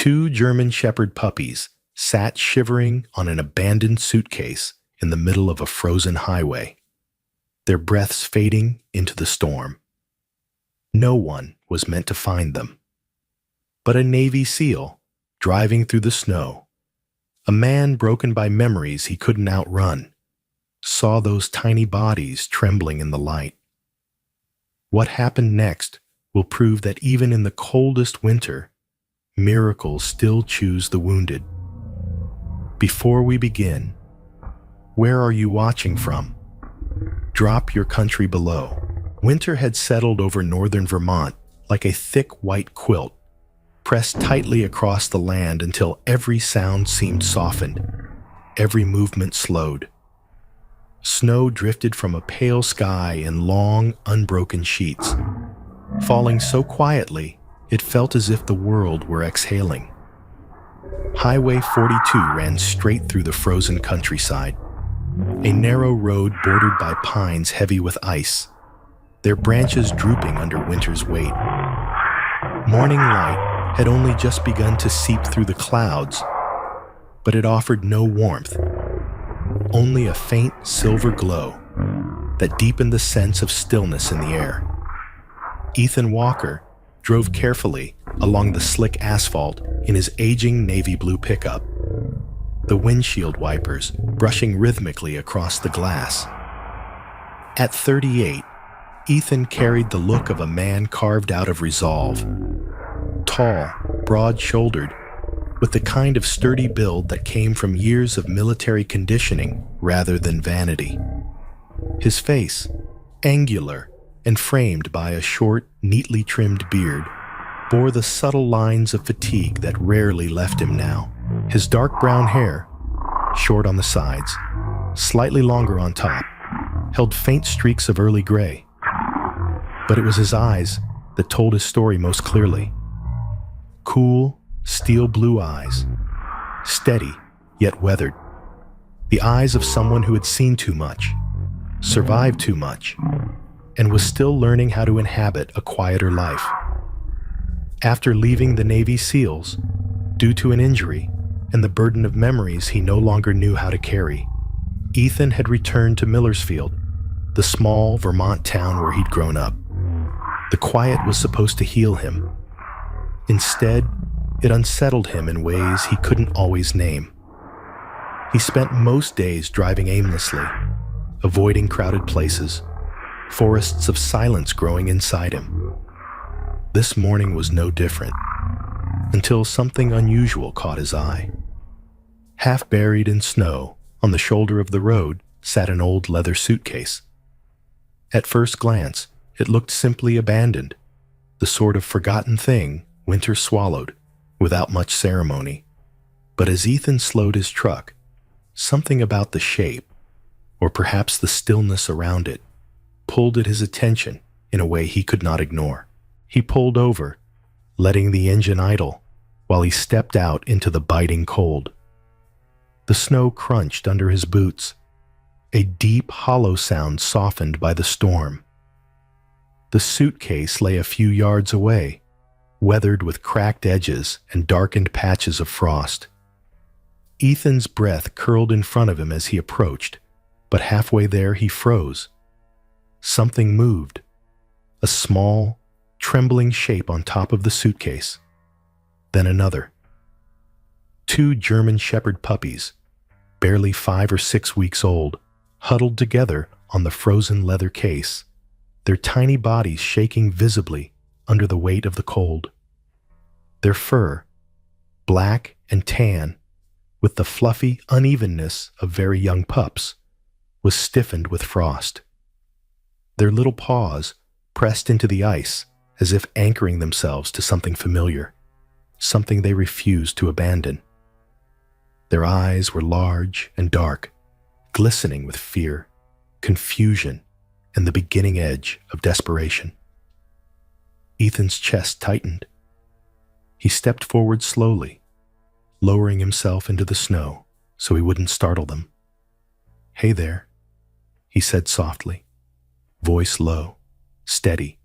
Two German Shepherd puppies sat shivering on an abandoned suitcase in the middle of a frozen highway, their breaths fading into the storm. No one was meant to find them. But a Navy SEAL, driving through the snow, a man broken by memories he couldn't outrun, saw those tiny bodies trembling in the light. What happened next will prove that even in the coldest winter, miracles still choose the wounded. Before we begin, where are you watching from? Drop your country below. Winter had settled over northern Vermont like a thick white quilt, pressed tightly across the land until every sound seemed softened, every movement slowed. Snow drifted from a pale sky in long, unbroken sheets, falling so quietly it felt as if the world were exhaling. Highway 42 ran straight through the frozen countryside, a narrow road bordered by pines heavy with ice, their branches drooping under winter's weight. Morning light had only just begun to seep through the clouds, but it offered no warmth, only a faint silver glow that deepened the sense of stillness in the air. Ethan Walker drove carefully along the slick asphalt in his aging navy blue pickup, the windshield wipers brushing rhythmically across the glass. At 38, Ethan carried the look of a man carved out of resolve. Tall, broad-shouldered, with the kind of sturdy build that came from years of military conditioning rather than vanity. His face, angular and framed by a short, neatly trimmed beard, bore the subtle lines of fatigue that rarely left him now. His dark brown hair, short on the sides, slightly longer on top, held faint streaks of early gray. But it was his eyes that told his story most clearly. Cool, steel blue eyes, steady yet weathered. The eyes of someone who had seen too much, survived too much, and was still learning how to inhabit a quieter life. After leaving the Navy SEALs, due to an injury and the burden of memories he no longer knew how to carry, Ethan had returned to Millersfield, the small Vermont town where he'd grown up. The quiet was supposed to heal him. Instead, it unsettled him in ways he couldn't always name. He spent most days driving aimlessly, avoiding crowded places, forests of silence growing inside him. This morning was no different, until something unusual caught his eye. Half buried in snow, on the shoulder of the road, sat an old leather suitcase. At first glance, it looked simply abandoned, the sort of forgotten thing winter swallowed, without much ceremony. But as Ethan slowed his truck, something about the shape, or perhaps the stillness around it, pulled at his attention in a way he could not ignore. He pulled over, letting the engine idle, while he stepped out into the biting cold. The snow crunched under his boots, a deep, hollow sound softened by the storm. The suitcase lay a few yards away, weathered with cracked edges and darkened patches of frost. Ethan's breath curled in front of him as he approached, but halfway there he froze. Something moved, a small, trembling shape on top of the suitcase. Then another. Two German Shepherd puppies, barely 5 or 6 weeks old, huddled together on the frozen leather case, their tiny bodies shaking visibly under the weight of the cold. Their fur, black and tan, with the fluffy unevenness of very young pups, was stiffened with frost. Their little paws pressed into the ice as if anchoring themselves to something familiar, something they refused to abandon. Their eyes were large and dark, glistening with fear, confusion, and the beginning edge of desperation. Ethan's chest tightened. He stepped forward slowly, lowering himself into the snow so he wouldn't startle them. "Hey there," he said softly, voice low, steady,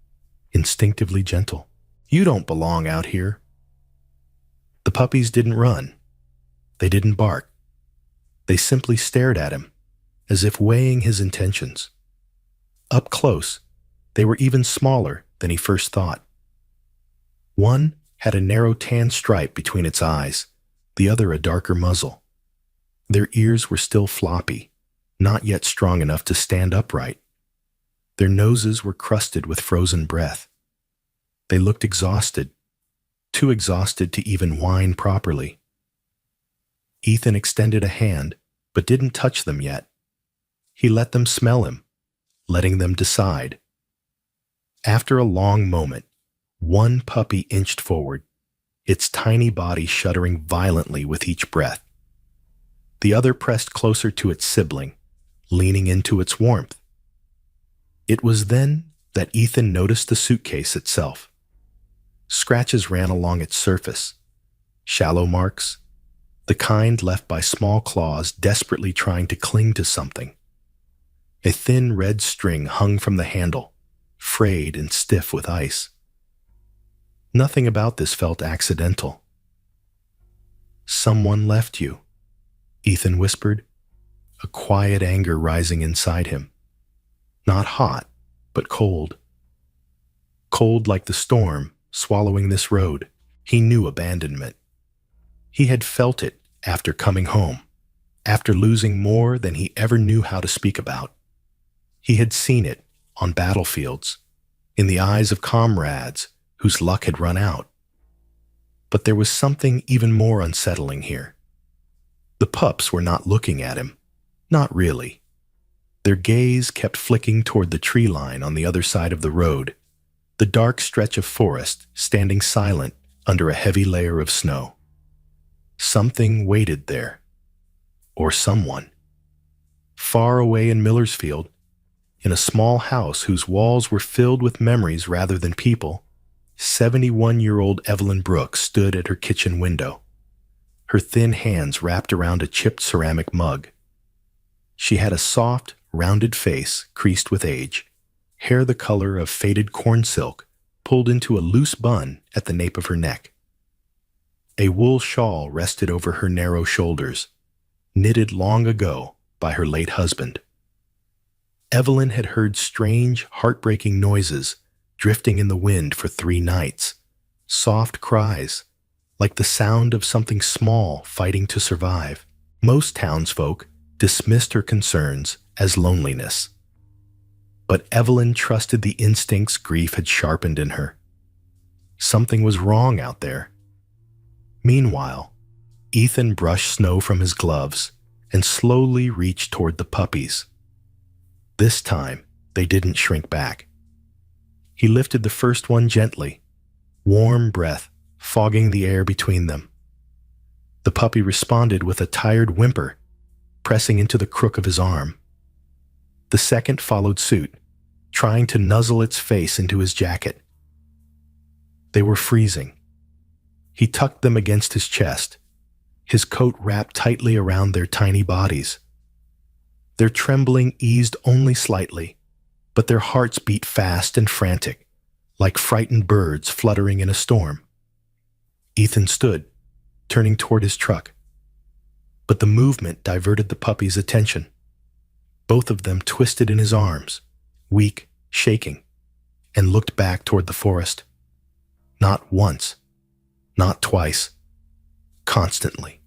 instinctively gentle. "You don't belong out here." The puppies didn't run. They didn't bark. They simply stared at him, as if weighing his intentions. Up close, they were even smaller than he first thought. One had a narrow tan stripe between its eyes, the other a darker muzzle. Their ears were still floppy, not yet strong enough to stand upright. Their noses were crusted with frozen breath. They looked exhausted, too exhausted to even whine properly. Ethan extended a hand, but didn't touch them yet. He let them smell him, letting them decide. After a long moment, one puppy inched forward, its tiny body shuddering violently with each breath. The other pressed closer to its sibling, leaning into its warmth. It was then that Ethan noticed the suitcase itself. Scratches ran along its surface, shallow marks, the kind left by small claws desperately trying to cling to something. A thin red string hung from the handle, frayed and stiff with ice. Nothing about this felt accidental. "Someone left you," Ethan whispered, a quiet anger rising inside him. Not hot, but cold. Cold like the storm swallowing this road. He knew abandonment. He had felt it after coming home, after losing more than he ever knew how to speak about. He had seen it on battlefields, in the eyes of comrades whose luck had run out. But there was something even more unsettling here. The pups were not looking at him. Not really. Their gaze kept flicking toward the tree line on the other side of the road, the dark stretch of forest standing silent under a heavy layer of snow. Something waited there. Or someone. Far away in Millersfield, in a small house whose walls were filled with memories rather than people, 71-year-old Evelyn Brooks stood at her kitchen window, her thin hands wrapped around a chipped ceramic mug. She had a soft, rounded face creased with age, hair the color of faded corn silk pulled into a loose bun at the nape of her neck. A wool shawl rested over her narrow shoulders, knitted long ago by her late husband. Evelyn had heard strange, heartbreaking noises drifting in the wind for 3 nights, soft cries, like the sound of something small fighting to survive. Most townsfolk dismissed her concerns as loneliness. But Evelyn trusted the instincts grief had sharpened in her. Something was wrong out there. Meanwhile, Ethan brushed snow from his gloves and slowly reached toward the puppies. This time, they didn't shrink back. He lifted the first one gently, warm breath fogging the air between them. The puppy responded with a tired whimper, pressing into the crook of his arm. The second followed suit, trying to nuzzle its face into his jacket. They were freezing. He tucked them against his chest, his coat wrapped tightly around their tiny bodies. Their trembling eased only slightly, but their hearts beat fast and frantic, like frightened birds fluttering in a storm. Ethan stood, turning toward his truck. But the movement diverted the puppy's attention. Both of them twisted in his arms, weak, shaking, and looked back toward the forest. Not once, not twice, constantly.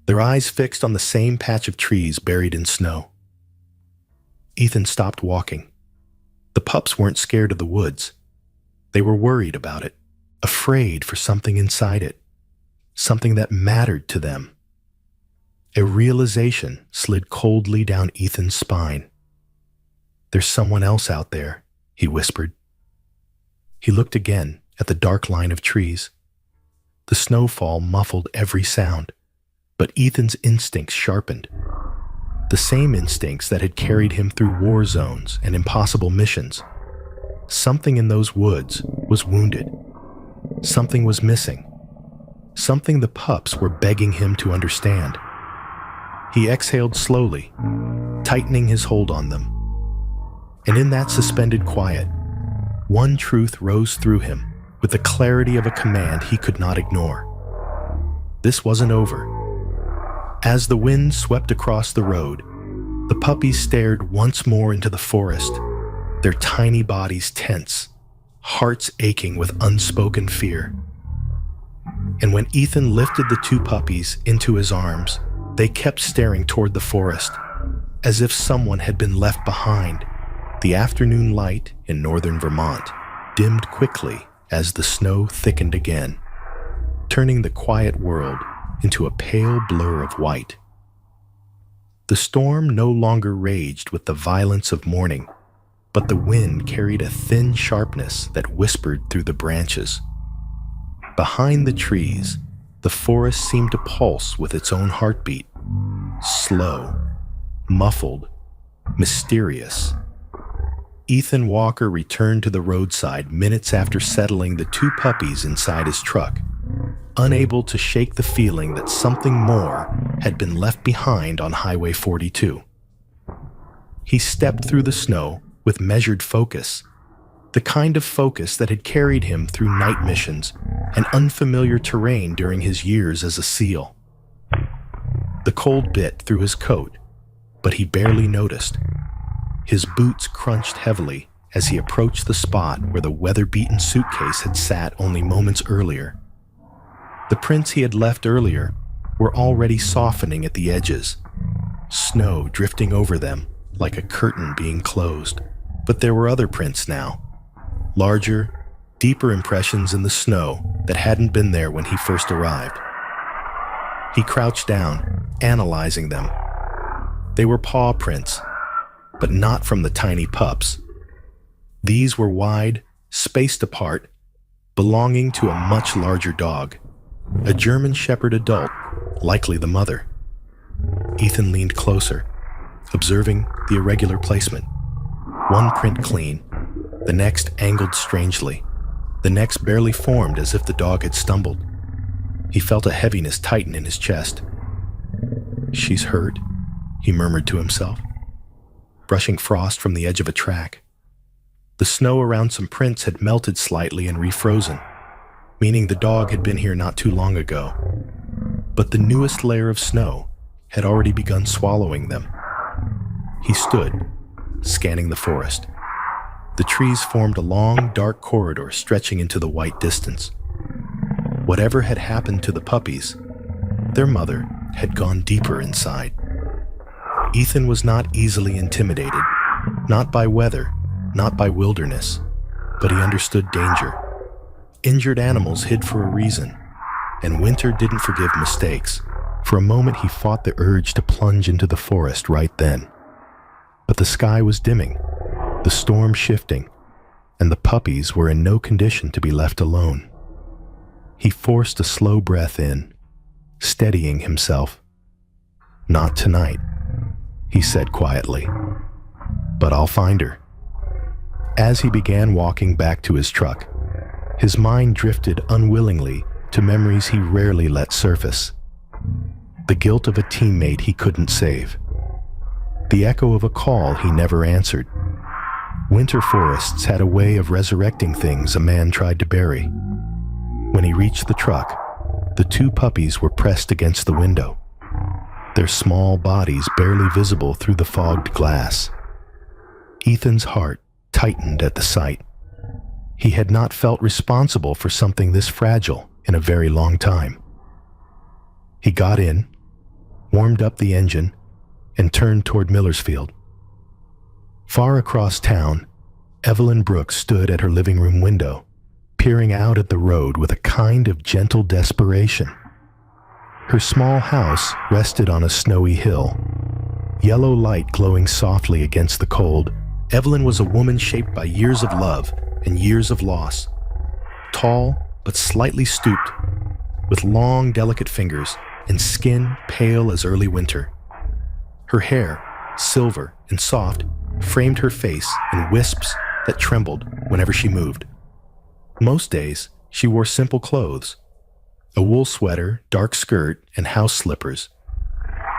Their eyes fixed on the same patch of trees buried in snow. Ethan stopped walking. The pups weren't scared of the woods. They were worried about it, afraid for something inside it, something that mattered to them. A realization slid coldly down Ethan's spine. "There's someone else out there," he whispered. He looked again at the dark line of trees. The snowfall muffled every sound, but Ethan's instincts sharpened. The same instincts that had carried him through war zones and impossible missions. Something in those woods was wounded. Something was missing. Something the pups were begging him to understand. He exhaled slowly, tightening his hold on them. And in that suspended quiet, one truth rose through him with the clarity of a command he could not ignore. this wasn't over. As the wind swept across the road, the puppies stared once more into the forest, their tiny bodies tense, hearts aching with unspoken fear. And when Ethan lifted the two puppies into his arms, they kept staring toward the forest, as if someone had been left behind. The afternoon light in northern Vermont dimmed quickly as the snow thickened again, turning the quiet world into a pale blur of white. The storm no longer raged with the violence of morning, but the wind carried a thin sharpness that whispered through the branches. Behind the trees, the forest seemed to pulse with its own heartbeat, slow, muffled, mysterious. Ethan Walker returned to the roadside minutes after settling the two puppies inside his truck, unable to shake the feeling that something more had been left behind on Highway 42. He stepped through the snow with measured focus, the kind of focus that had carried him through night missions and unfamiliar terrain during his years as a SEAL. The cold bit through his coat, but he barely noticed. His boots crunched heavily as he approached the spot where the weather-beaten suitcase had sat only moments earlier. The prints he had left earlier were already softening at the edges, snow drifting over them like a curtain being closed. But there were other prints now, larger, deeper impressions in the snow that hadn't been there when he first arrived. He crouched down, analyzing them. They were paw prints, but not from the tiny pups. These were wide, spaced apart, belonging to a much larger dog, a German Shepherd adult, likely the mother. Ethan leaned closer, observing the irregular placement. One print clean, the next angled strangely, the next barely formed as if the dog had stumbled. He felt a heaviness tighten in his chest. "She's hurt," he murmured to himself, brushing frost from the edge of a track. The snow around some prints had melted slightly and refrozen, meaning the dog had been here not too long ago. But the newest layer of snow had already begun swallowing them. He stood, scanning the forest. The trees formed a long, dark corridor stretching into the white distance. Whatever had happened to the puppies, their mother had gone deeper inside. Ethan was not easily intimidated, not by weather, not by wilderness, but he understood danger. Injured animals hid for a reason, and winter didn't forgive mistakes. For a moment he fought the urge to plunge into the forest right then. But the sky was dimming, the storm shifting, and the puppies were in no condition to be left alone. He forced a slow breath in, steadying himself. "Not tonight," he said quietly, "but I'll find her." As he began walking back to his truck, his mind drifted unwillingly to memories he rarely let surface. The guilt of a teammate he couldn't save. The echo of a call he never answered. Winter forests had a way of resurrecting things a man tried to bury. When he reached the truck, the two puppies were pressed against the window, their small bodies barely visible through the fogged glass. Ethan's heart tightened at the sight. He had not felt responsible for something this fragile in a very long time. He got in, warmed up the engine, and turned toward Millersfield. Far across town, Evelyn Brooks stood at her living room window, peering out at the road with a kind of gentle desperation. Her small house rested on a snowy hill, yellow light glowing softly against the cold. Evelyn was a woman shaped by years of love and years of loss. Tall, but slightly stooped, with long, delicate fingers and skin pale as early winter. Her hair, silver and soft, framed her face in wisps that trembled whenever she moved. Most days, she wore simple clothes, a wool sweater, dark skirt, and house slippers.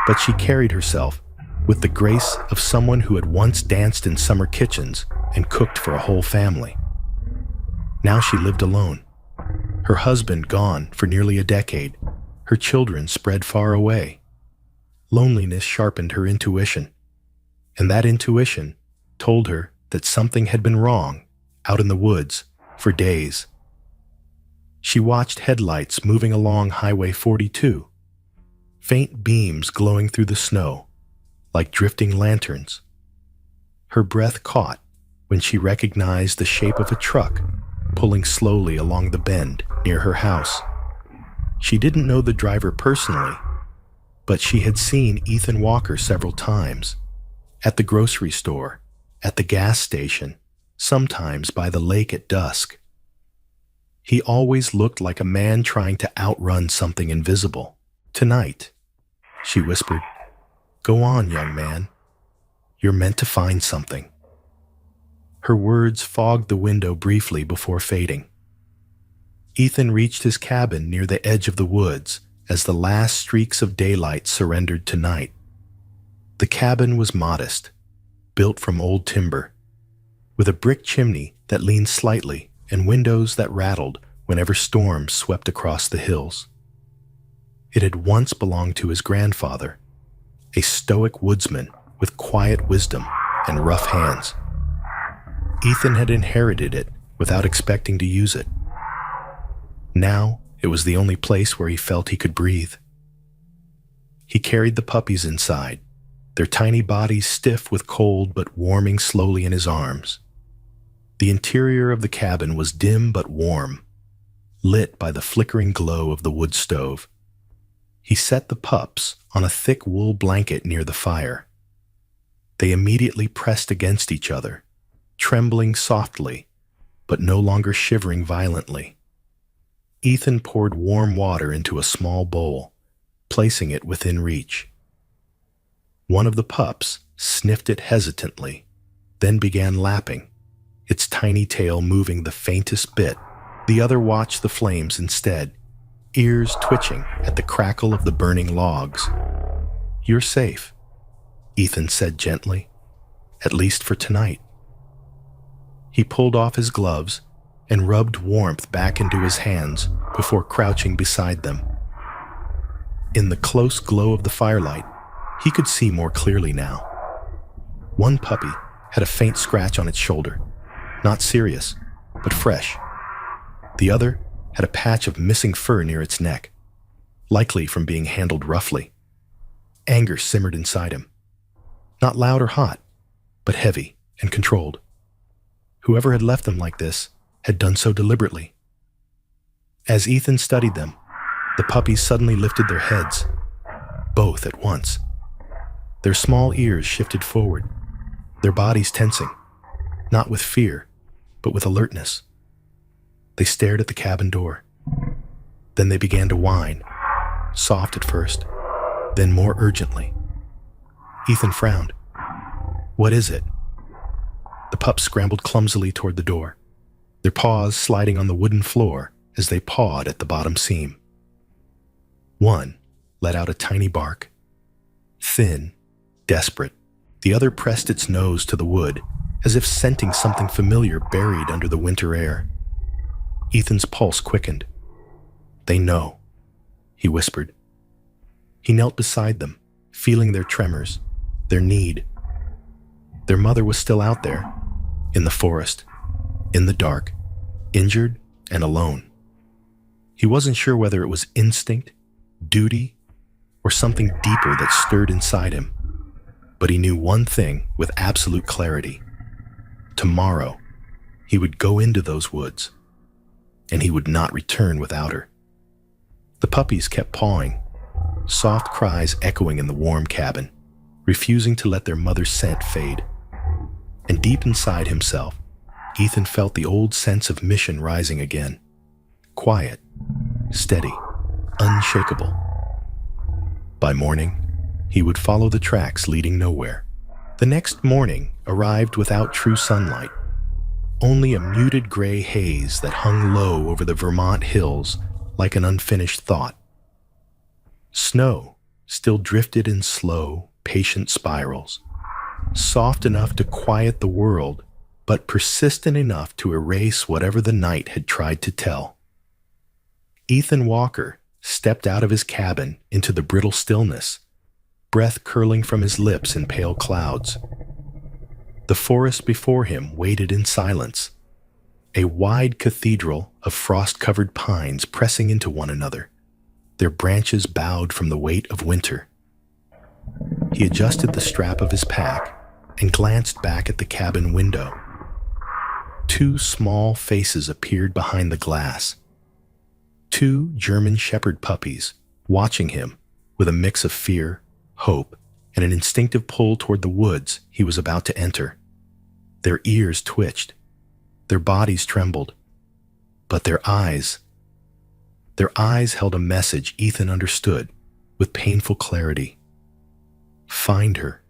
But she carried herself with the grace of someone who had once danced in summer kitchens and cooked for a whole family. Now she lived alone, her husband gone for nearly a decade, Her children spread far away. Loneliness sharpened her intuition, and that intuition told her that something had been wrong out in the woods for days. She watched headlights moving along Highway 42, faint beams glowing through the snow like drifting lanterns. Her breath caught when she recognized the shape of a truck pulling slowly along the bend near her house. She didn't know the driver personally, but she had seen Ethan Walker several times, at the grocery store, at the gas station, sometimes by the lake at dusk. He always looked like a man trying to outrun something invisible. "Tonight," she whispered. "Go on, young man. You're meant to find something." Her words fogged the window briefly before fading. Ethan reached his cabin near the edge of the woods as the last streaks of daylight surrendered to night. The cabin was modest, built from old timber, with a brick chimney that leaned slightly and windows that rattled whenever storms swept across the hills. It had once belonged to his grandfather, a stoic woodsman with quiet wisdom and rough hands. Ethan had inherited it without expecting to use it. Now, it was the only place where he felt he could breathe. He carried the puppies inside, their tiny bodies stiff with cold but warming slowly in his arms. The interior of the cabin was dim but warm, lit by the flickering glow of the wood stove. He set the pups on a thick wool blanket near the fire. They immediately pressed against each other, trembling softly, but no longer shivering violently. Ethan poured warm water into a small bowl, placing it within reach. One of the pups sniffed it hesitantly, then began lapping, its tiny tail moving the faintest bit. The other watched the flames instead, ears twitching at the crackle of the burning logs. "You're safe," Ethan said gently, "at least for tonight." He pulled off his gloves and rubbed warmth back into his hands before crouching beside them. In the close glow of the firelight, he could see more clearly now. One puppy had a faint scratch on its shoulder, not serious, but fresh. The other had a patch of missing fur near its neck, likely from being handled roughly. Anger simmered inside him, not loud or hot, but heavy and controlled. Whoever had left them like this had done so deliberately. As Ethan studied them, the puppies suddenly lifted their heads, both at once. Their small ears shifted forward, their bodies tensing, not with fear, but with alertness. They stared at the cabin door. Then they began to whine, soft at first, then more urgently. Ethan frowned. "What is it?" The pups scrambled clumsily toward the door, their paws sliding on the wooden floor as they pawed at the bottom seam. One let out a tiny bark. Thin, desperate, the other pressed its nose to the wood, as if scenting something familiar buried under the winter air. Ethan's pulse quickened. "They know," he whispered. He knelt beside them, feeling their tremors, their need. Their mother was still out there, in the forest, in the dark, injured and alone. He wasn't sure whether it was instinct, duty, or something deeper that stirred inside him, but he knew one thing with absolute clarity. Tomorrow, he would go into those woods, and he would not return without her. The puppies kept pawing, soft cries echoing in the warm cabin, refusing to let their mother's scent fade. And deep inside himself, Ethan felt the old sense of mission rising again. Quiet, steady, unshakable. By morning, he would follow the tracks leading nowhere. The next morning arrived without true sunlight, only a muted gray haze that hung low over the Vermont hills like an unfinished thought. Snow still drifted in slow, patient spirals, soft enough to quiet the world, but persistent enough to erase whatever the night had tried to tell. Ethan Walker stepped out of his cabin into the brittle stillness, breath curling from his lips in pale clouds. The forest before him waited in silence, a wide cathedral of frost-covered pines pressing into one another, their branches bowed from the weight of winter. He adjusted the strap of his pack and glanced back at the cabin window. Two small faces appeared behind the glass. Two German shepherd puppies, watching him with a mix of fear, hope, and an instinctive pull toward the woods he was about to enter. Their ears twitched, their bodies trembled, but their eyes held a message Ethan understood with painful clarity. Find her.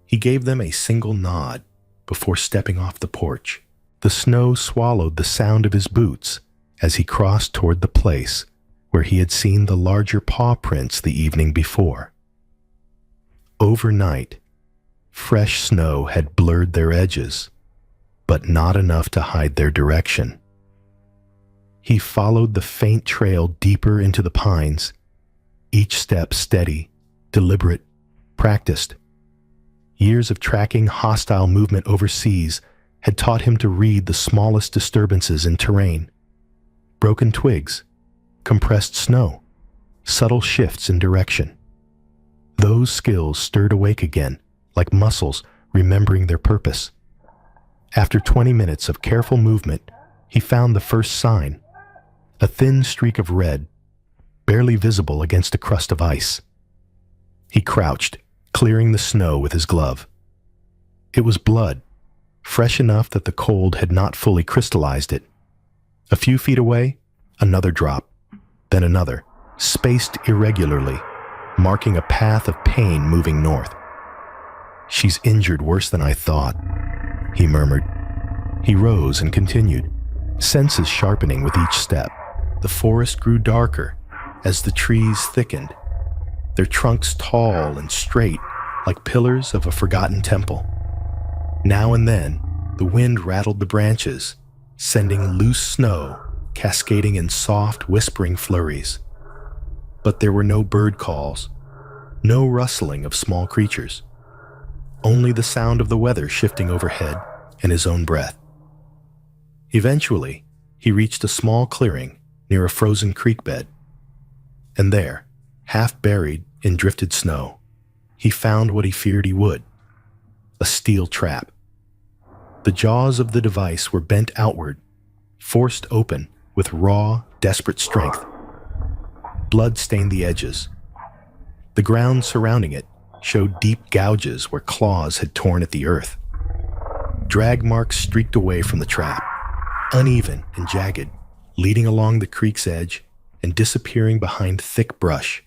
He gave them a single nod before stepping off the porch. The snow swallowed the sound of his boots as he crossed toward the place where he had seen the larger paw prints the evening before. Overnight, fresh snow had blurred their edges, but not enough to hide their direction. He followed the faint trail deeper into the pines, each step steady, deliberate, practiced. Years of tracking hostile movement overseas had taught him to read the smallest disturbances in terrain. Broken twigs, compressed snow, subtle shifts in direction. Those skills stirred awake again, like muscles remembering their purpose. After 20 minutes of careful movement, he found the first sign, a thin streak of red, barely visible against a crust of ice. He crouched, clearing the snow with his glove. It was blood, fresh enough that the cold had not fully crystallized it. A few feet away, another drop, then another, spaced irregularly, marking a path of pain moving north. She's injured worse than I thought, he murmured. He rose and continued, senses sharpening with each step. The forest grew darker as the trees thickened, their trunks tall and straight like pillars of a forgotten temple. Now and then, the wind rattled the branches, sending loose snow cascading in soft, whispering flurries. But there were no bird calls, no rustling of small creatures, only the sound of the weather shifting overhead and his own breath. Eventually, he reached a small clearing near a frozen creek bed, and there, half buried in drifted snow, he found what he feared he would, a steel trap. The jaws of the device were bent outward, forced open with raw, desperate strength. Blood stained the edges. The ground surrounding it showed deep gouges where claws had torn at the earth. Drag marks streaked away from the trap, uneven and jagged, leading along the creek's edge and disappearing behind thick brush.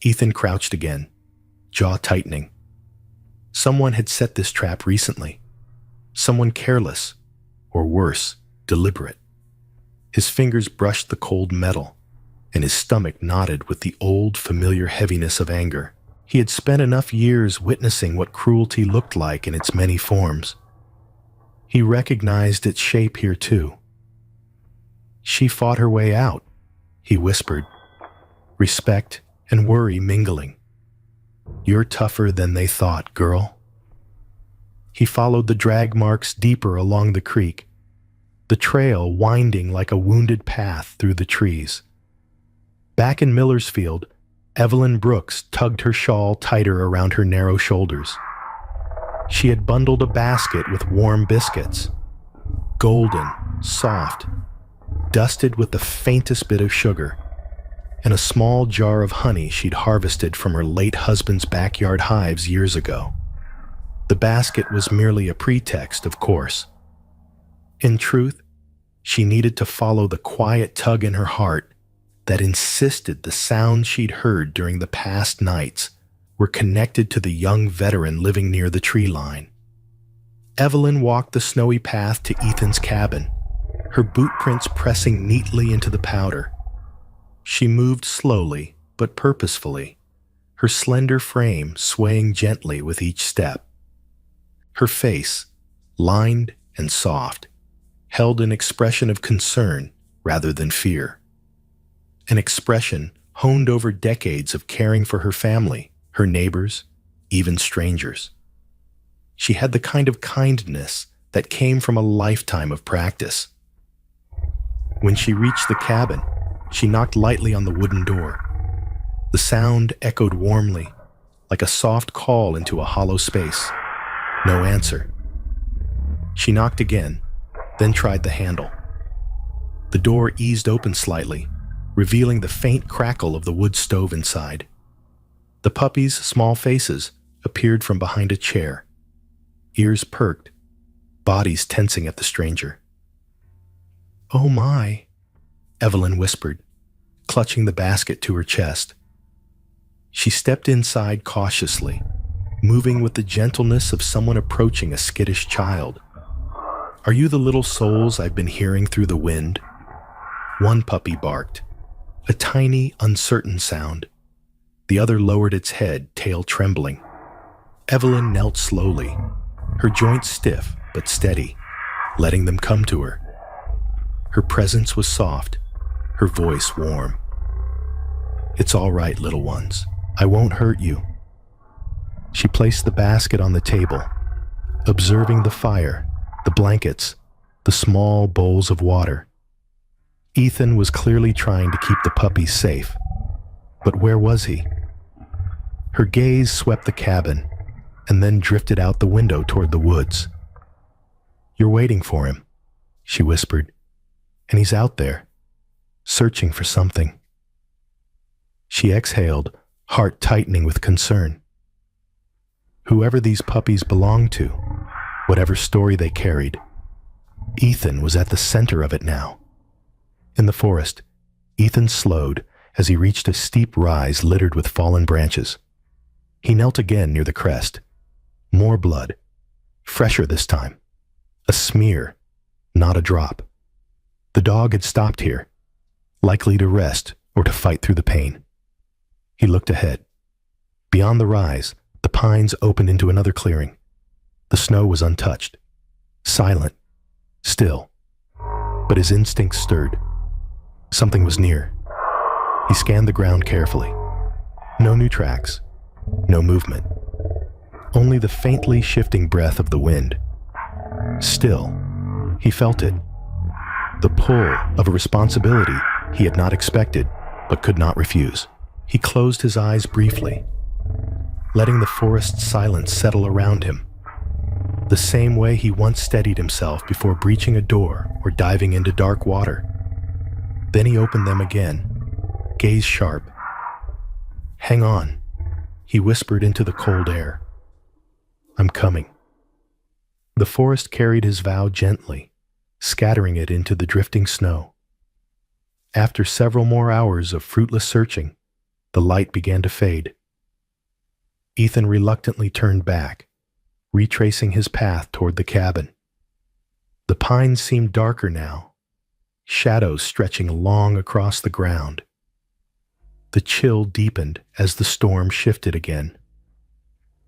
Ethan crouched again, jaw tightening. Someone had set this trap recently. Someone careless, or worse, deliberate. His fingers brushed the cold metal, and his stomach knotted with the old, familiar heaviness of anger. He had spent enough years witnessing what cruelty looked like in its many forms. He recognized its shape here too. She fought her way out, he whispered, respect and worry mingling. You're tougher than they thought, girl. He followed the drag marks deeper along the creek, the trail winding like a wounded path through the trees. Back in Millersfield, Evelyn Brooks tugged her shawl tighter around her narrow shoulders. She had bundled a basket with warm biscuits, golden, soft, dusted with the faintest bit of sugar, and a small jar of honey she'd harvested from her late husband's backyard hives years ago. The basket was merely a pretext, of course. In truth, she needed to follow the quiet tug in her heart that insisted the sounds she'd heard during the past nights were connected to the young veteran living near the tree line. Evelyn walked the snowy path to Ethan's cabin, her boot prints pressing neatly into the powder. She moved slowly but purposefully, her slender frame swaying gently with each step. Her face, lined and soft, held an expression of concern rather than fear. an expression honed over decades of caring for her family, her neighbors, even strangers. She had the kind of kindness that came from a lifetime of practice. When she reached the cabin, she knocked lightly on the wooden door. The sound echoed warmly, like a soft call into a hollow space. No answer. She knocked again, then tried the handle. The door eased open slightly, revealing the faint crackle of the wood stove inside. The puppy's small faces appeared from behind a chair, ears perked, bodies tensing at the stranger. "Oh my," Evelyn whispered, clutching the basket to her chest. She stepped inside cautiously, moving with the gentleness of someone approaching a skittish child. "Are you the little souls I've been hearing through the wind?" One puppy barked, a tiny, uncertain sound. The other lowered its head, tail trembling. Evelyn knelt slowly, her joints stiff but steady, letting them come to her. Her presence was soft, her voice warm. "It's all right, little ones. I won't hurt you." She placed the basket on the table, observing the fire, the blankets, the small bowls of water. Ethan was clearly trying to keep the puppies safe. But where was he? Her gaze swept the cabin and then drifted out the window toward the woods. "You're waiting for him," she whispered, "and he's out there, searching for something." She exhaled, heart tightening with concern. Whoever these puppies belonged to, whatever story they carried, Ethan was at the center of it now. In the forest, Ethan slowed as he reached a steep rise littered with fallen branches. He knelt again near the crest. More blood, fresher this time. A smear, not a drop. The dog had stopped here, likely to rest or to fight through the pain. He looked ahead. Beyond the rise, the pines opened into another clearing. The snow was untouched, silent, still. But his instincts stirred. Something was near. He scanned the ground carefully. No new tracks, no movement. Only the faintly shifting breath of the wind. Still, he felt it. The pull of a responsibility he had not expected, but could not refuse. He closed his eyes briefly, letting the forest silence settle around him, the same way he once steadied himself before breaching a door or diving into dark water. Then he opened them again, gaze sharp. "Hang on," he whispered into the cold air. "I'm coming." The forest carried his vow gently, scattering it into the drifting snow. After several more hours of fruitless searching, the light began to fade. Ethan reluctantly turned back, retracing his path toward the cabin. The pines seemed darker now, shadows stretching long across the ground. The chill deepened as the storm shifted again.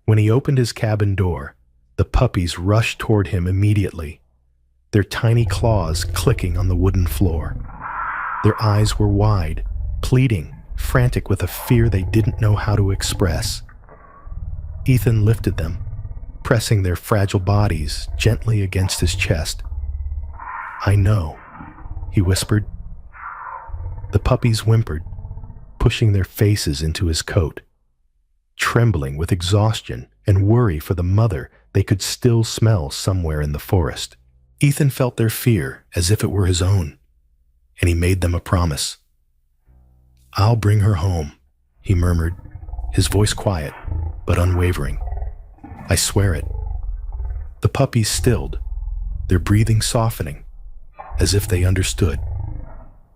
When he opened his cabin door, the puppies rushed toward him immediately, their tiny claws clicking on the wooden floor. Their eyes were wide, pleading, frantic with a fear they didn't know how to express. Ethan lifted them, pressing their fragile bodies gently against his chest. "I know," he whispered. The puppies whimpered, pushing their faces into his coat. Trembling with exhaustion and worry for the mother they could still smell somewhere in the forest. Ethan felt their fear as if it were his own, and he made them a promise. "I'll bring her home," he murmured, his voice quiet but unwavering. "I swear it." The puppies stilled, their breathing softening, as if they understood.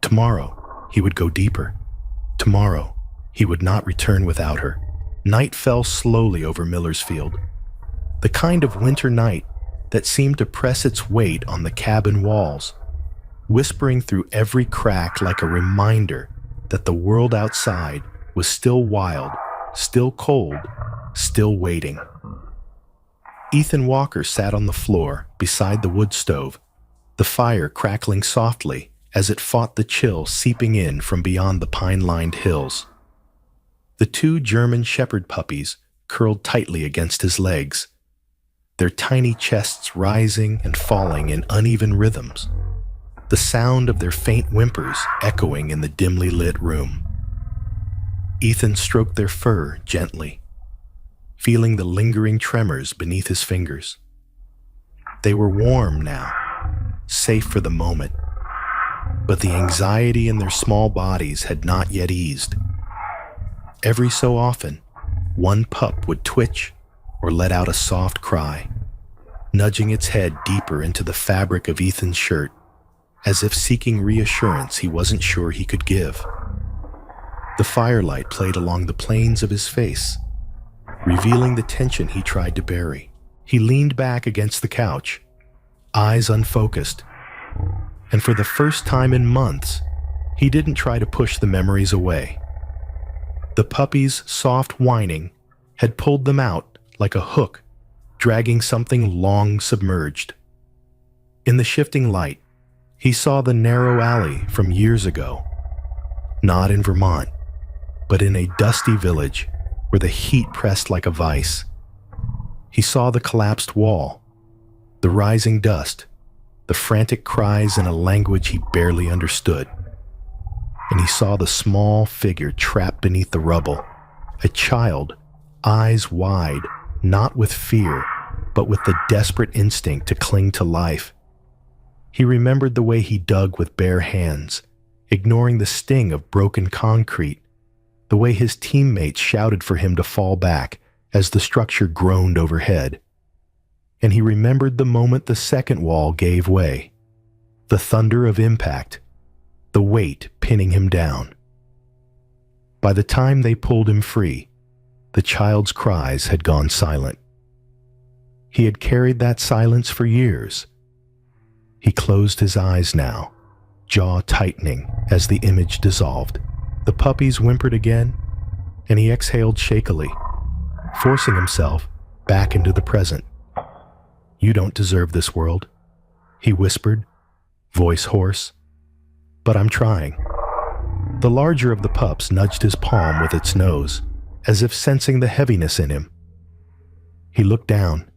Tomorrow, he would go deeper. Tomorrow, he would not return without her. Night fell slowly over Millersfield, the kind of winter night that seemed to press its weight on the cabin walls, whispering through every crack like a reminder that the world outside was still wild, still cold, still waiting. Ethan Walker sat on the floor beside the wood stove, the fire crackling softly as it fought the chill seeping in from beyond the pine-lined hills. The two German shepherd puppies curled tightly against his legs, their tiny chests rising and falling in uneven rhythms, the sound of their faint whimpers echoing in the dimly lit room. Ethan stroked their fur gently, feeling the lingering tremors beneath his fingers. They were warm now, safe for the moment, but the anxiety in their small bodies had not yet eased. Every so often, one pup would twitch or let out a soft cry, nudging its head deeper into the fabric of Ethan's shirt, as if seeking reassurance he wasn't sure he could give. The firelight played along the planes of his face, revealing the tension he tried to bury. He leaned back against the couch, eyes unfocused, and for the first time in months, he didn't try to push the memories away. The puppy's soft whining had pulled them out like a hook, dragging something long submerged. In the shifting light, he saw the narrow alley from years ago, not in Vermont, but in a dusty village where the heat pressed like a vice. He saw the collapsed wall, the rising dust, the frantic cries in a language he barely understood. And he saw the small figure trapped beneath the rubble, a child, eyes wide, not with fear, but with the desperate instinct to cling to life. He remembered the way he dug with bare hands, ignoring the sting of broken concrete, the way his teammates shouted for him to fall back as the structure groaned overhead. And he remembered the moment the second wall gave way, the thunder of impact, the weight pinning him down. By the time they pulled him free, the child's cries had gone silent. He had carried that silence for years. He closed his eyes now, jaw tightening as the image dissolved. The puppies whimpered again, and he exhaled shakily, forcing himself back into the present. "You don't deserve this world," he whispered, voice hoarse. "But I'm trying." The larger of the pups nudged his palm with its nose, as if sensing the heaviness in him. He looked down,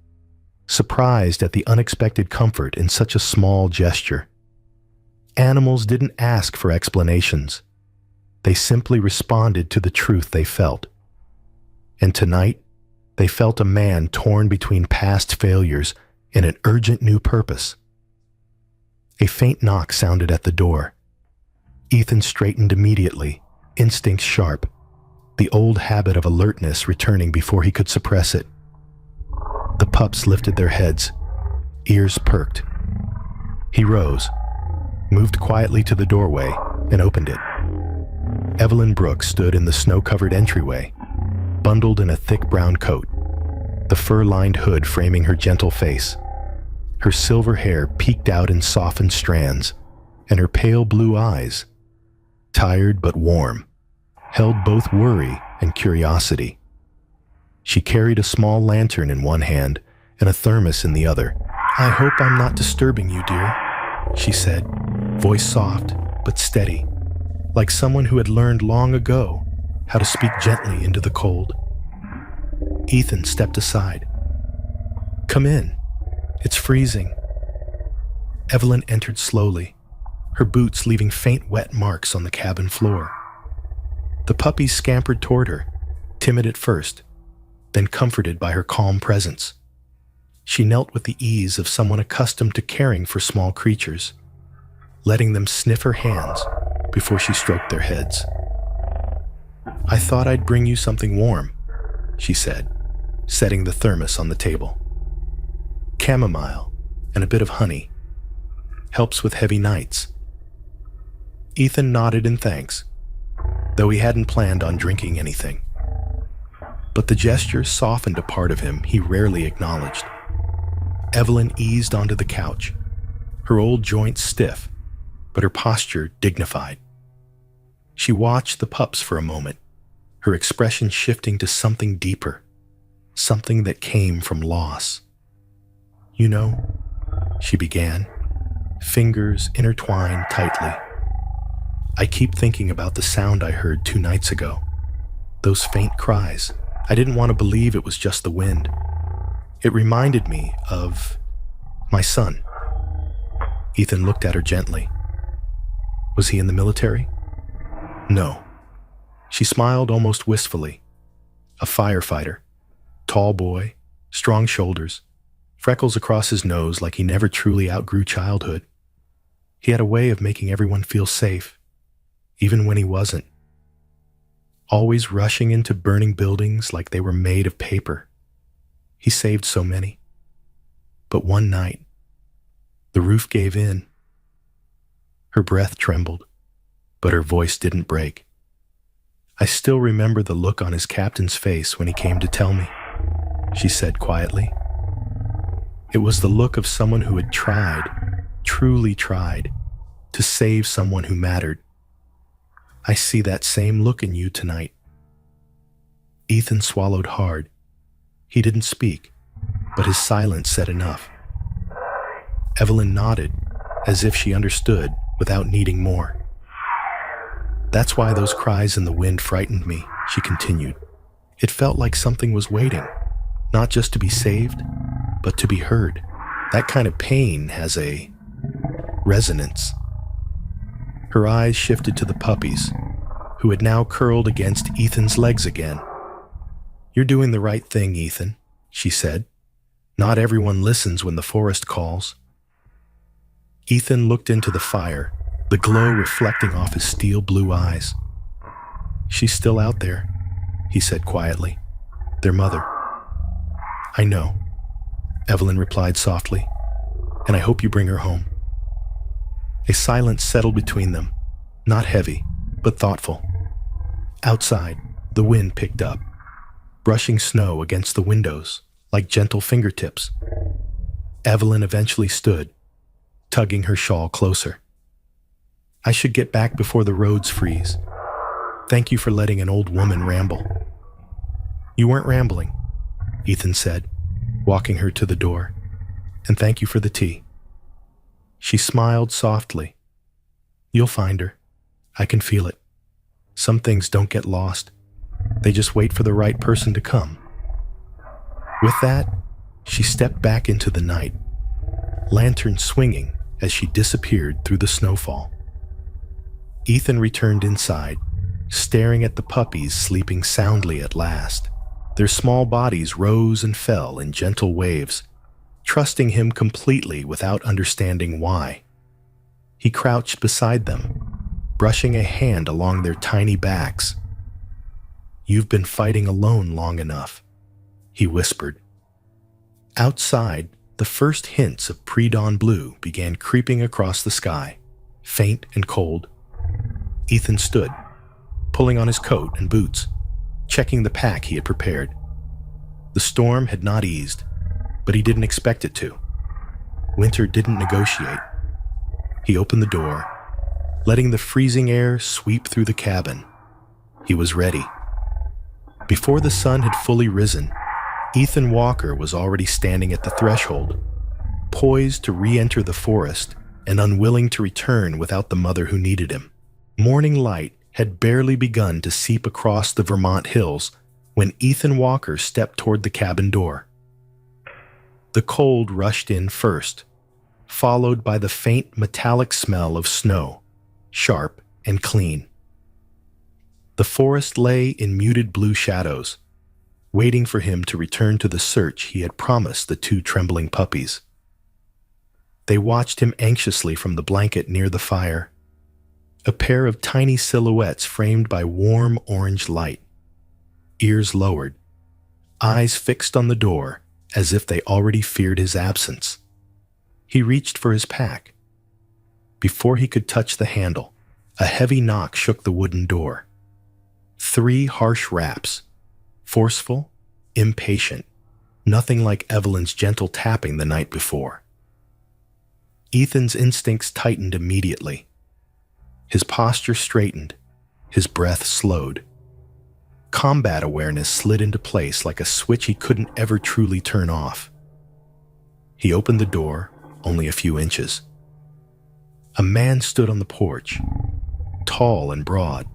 surprised at the unexpected comfort in such a small gesture. Animals didn't ask for explanations. They simply responded to the truth they felt. And tonight, they felt a man torn between past failures and an urgent new purpose. A faint knock sounded at the door. Ethan straightened immediately, instincts sharp, the old habit of alertness returning before he could suppress it. The pups lifted their heads, ears perked. He rose, moved quietly to the doorway, and opened it. Evelyn Brooks stood in the snow-covered entryway, bundled in a thick brown coat, the fur-lined hood framing her gentle face. Her silver hair peeked out in softened strands, and her pale blue eyes, tired but warm, held both worry and curiosity. She carried a small lantern in one hand and a thermos in the other. "I hope I'm not disturbing you, dear," she said, voice soft but steady, like someone who had learned long ago how to speak gently into the cold. Ethan stepped aside. "Come in. It's freezing." Evelyn entered slowly, her boots leaving faint wet marks on the cabin floor. The puppies scampered toward her, timid at first, then comforted by her calm presence. She knelt with the ease of someone accustomed to caring for small creatures, letting them sniff her hands before she stroked their heads. "I thought I'd bring you something warm," she said, setting the thermos on the table. "Chamomile and a bit of honey. Helps with heavy nights." Ethan nodded in thanks, though he hadn't planned on drinking anything. But the gesture softened a part of him he rarely acknowledged. Evelyn eased onto the couch, her old joints stiff, but her posture dignified. She watched the pups for a moment, her expression shifting to something deeper, something that came from loss. "You know," she began, fingers intertwined tightly, I keep thinking about the sound I heard 2 nights ago. Those faint cries. I didn't want to believe it was just the wind. It reminded me of my son. Ethan looked at her gently. Was he in the military? No. She smiled almost wistfully. A firefighter. Tall boy, strong shoulders, freckles across his nose like he never truly outgrew childhood. He had a way of making everyone feel safe, even when he wasn't. Always rushing into burning buildings like they were made of paper. He saved so many. But one night, the roof gave in. Her breath trembled, but her voice didn't break. I still remember the look on his captain's face when he came to tell me, she said quietly. It was the look of someone who had tried, truly tried, to save someone who mattered. I see that same look in you tonight. Ethan swallowed hard. He didn't speak, but his silence said enough. Evelyn nodded, as if she understood without needing more. That's why those cries in the wind frightened me, she continued. It felt like something was waiting, not just to be saved, but to be heard. That kind of pain has a resonance. Her eyes shifted to the puppies, who had now curled against Ethan's legs again. You're doing the right thing, Ethan, she said. Not everyone listens when the forest calls. Ethan looked into the fire, the glow reflecting off his steel blue eyes. She's still out there, he said quietly. Their mother. I know, Evelyn replied softly, and I hope you bring her home. A silence settled between them, not heavy, but thoughtful. Outside, the wind picked up, brushing snow against the windows like gentle fingertips. Evelyn eventually stood, tugging her shawl closer. I should get back before the roads freeze. Thank you for letting an old woman ramble. You weren't rambling, Ethan said, walking her to the door. And thank you for the tea. She smiled softly. You'll find her. I can feel it. Some things don't get lost. They just wait for the right person to come. With that, she stepped back into the night, lantern swinging as she disappeared through the snowfall. Ethan returned inside, staring at the puppies sleeping soundly at last. Their small bodies rose and fell in gentle waves, trusting him completely without understanding why. He crouched beside them, brushing a hand along their tiny backs. You've been fighting alone long enough, he whispered. Outside, the first hints of pre-dawn blue began creeping across the sky, faint and cold. Ethan stood, pulling on his coat and boots, checking the pack he had prepared. The storm had not eased, but he didn't expect it to. Winter didn't negotiate. He opened the door, letting the freezing air sweep through the cabin. He was ready. Before the sun had fully risen, Ethan Walker was already standing at the threshold, poised to re-enter the forest and unwilling to return without the mother who needed him. Morning light had barely begun to seep across the Vermont hills when Ethan Walker stepped toward the cabin door. The cold rushed in first, followed by the faint metallic smell of snow, sharp and clean. The forest lay in muted blue shadows, waiting for him to return to the search he had promised the 2 trembling puppies. They watched him anxiously from the blanket near the fire, a pair of tiny silhouettes framed by warm orange light, ears lowered, eyes fixed on the door as if they already feared his absence. He reached for his pack. Before he could touch the handle, a heavy knock shook the wooden door. 3 harsh raps, forceful, impatient, nothing like Evelyn's gentle tapping the night before. Ethan's instincts tightened immediately. His posture straightened, his breath slowed. Combat awareness slid into place like a switch he couldn't ever truly turn off. He opened the door only a few inches. A man stood on the porch, tall and broad,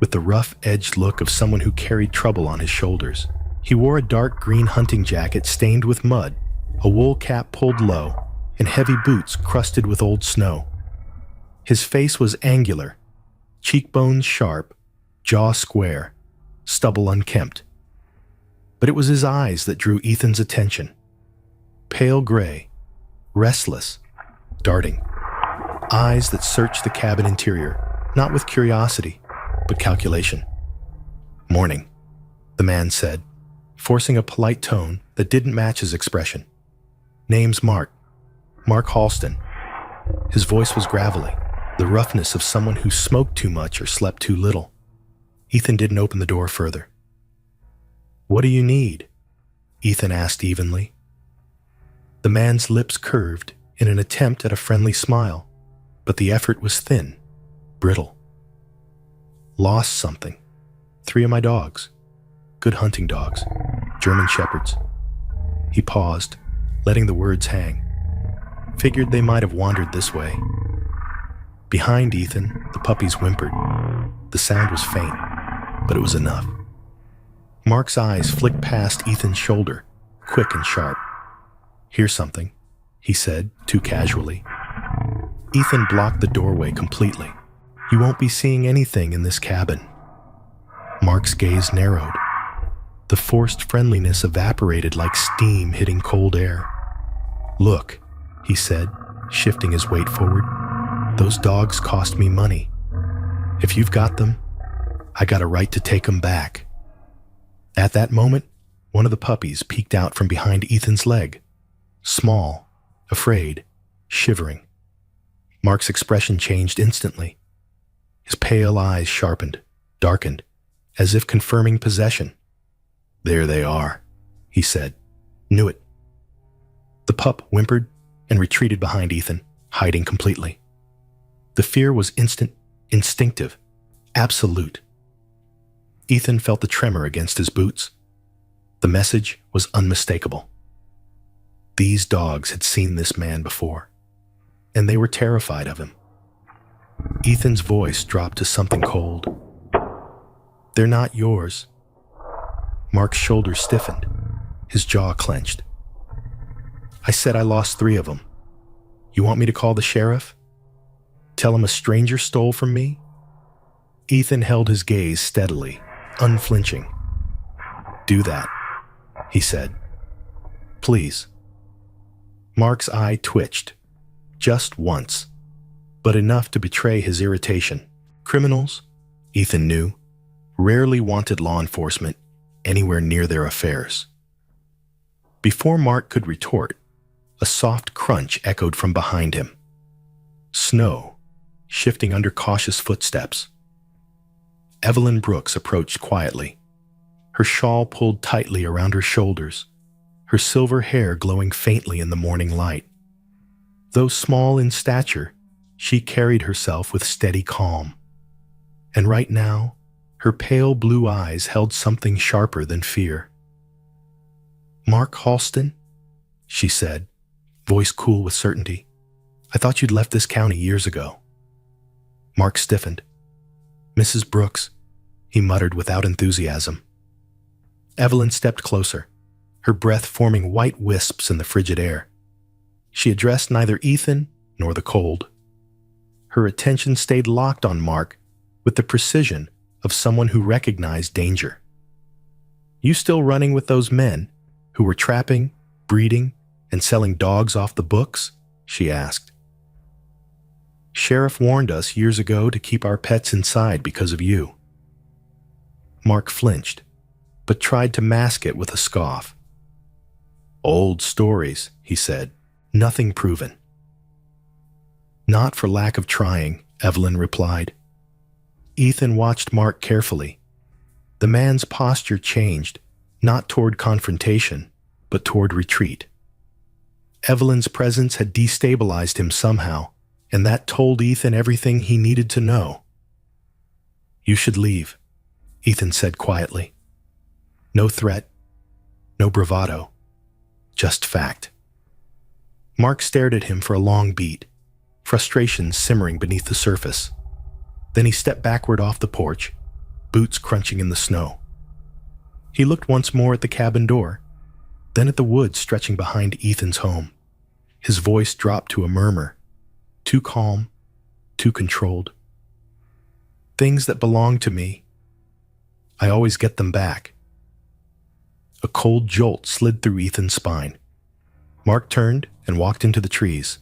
with the rough-edged look of someone who carried trouble on his shoulders. He wore a dark green hunting jacket stained with mud, a wool cap pulled low, and heavy boots crusted with old snow. His face was angular, cheekbones sharp, jaw square, stubble unkempt. But it was his eyes that drew Ethan's attention. Pale gray, restless, darting. Eyes that searched the cabin interior, not with curiosity, but calculation. "Morning," the man said, forcing a polite tone that didn't match his expression. "Name's Mark Halston." His voice was gravelly, the roughness of someone who smoked too much or slept too little. Ethan didn't open the door further. "What do you need?" Ethan asked evenly. The man's lips curved in an attempt at a friendly smile, but the effort was thin, brittle. "Lost something. 3 of my dogs. Good hunting dogs. German shepherds." He paused, letting the words hang. Figured they might have wandered this way. Behind Ethan, the puppies whimpered. The sound was faint, but it was enough. Mark's eyes flicked past Ethan's shoulder, quick and sharp. "Here's something," he said, too casually. Ethan blocked the doorway completely. "You won't be seeing anything in this cabin." Mark's gaze narrowed. The forced friendliness evaporated like steam hitting cold air. "Look," he said, shifting his weight forward. "Those dogs cost me money. If you've got them, I got a right to take them back." At that moment, one of the puppies peeked out from behind Ethan's leg. Small, afraid, shivering. Mark's expression changed instantly. His pale eyes sharpened, darkened, as if confirming possession. "There they are," he said. "Knew it." The pup whimpered and retreated behind Ethan, hiding completely. The fear was instant, instinctive, absolute. Ethan felt the tremor against his boots. The message was unmistakable. These dogs had seen this man before, and they were terrified of him. Ethan's voice dropped to something cold. "They're not yours." Mark's shoulders stiffened, his jaw clenched. "I said I lost 3 of them. You want me to call the sheriff? Tell him a stranger stole from me?" Ethan held his gaze steadily, unflinching. "Do that," he said. "Please." Mark's eye twitched, just once, but enough to betray his irritation. Criminals, Ethan knew, rarely wanted law enforcement anywhere near their affairs. Before Mark could retort, a soft crunch echoed from behind him. Snow, shifting under cautious footsteps. Evelyn Brooks approached quietly, her shawl pulled tightly around her shoulders, her silver hair glowing faintly in the morning light. Though small in stature, she carried herself with steady calm. And right now, her pale blue eyes held something sharper than fear. "Mark Halston?" she said, voice cool with certainty. "I thought you'd left this county years ago." Mark stiffened. "Mrs. Brooks," he muttered without enthusiasm. Evelyn stepped closer, her breath forming white wisps in the frigid air. She addressed neither Ethan nor the cold. Her attention stayed locked on Mark with the precision of someone who recognized danger. "You still running with those men who were trapping, breeding, and selling dogs off the books?" she asked. "Sheriff warned us years ago to keep our pets inside because of you." Mark flinched, but tried to mask it with a scoff. "Old stories," he said, "nothing proven." "Not for lack of trying," Evelyn replied. Ethan watched Mark carefully. The man's posture changed, not toward confrontation, but toward retreat. Evelyn's presence had destabilized him somehow, and that told Ethan everything he needed to know. "You should leave," Ethan said quietly. No threat, no bravado, just fact. Mark stared at him for a long beat, frustration simmering beneath the surface. Then he stepped backward off the porch, boots crunching in the snow. He looked once more at the cabin door, then at the woods stretching behind Ethan's home. His voice dropped to a murmur, too calm, too controlled. Things that belong to me, I always get them back. A cold jolt slid through Ethan's spine. Mark turned and walked into the trees,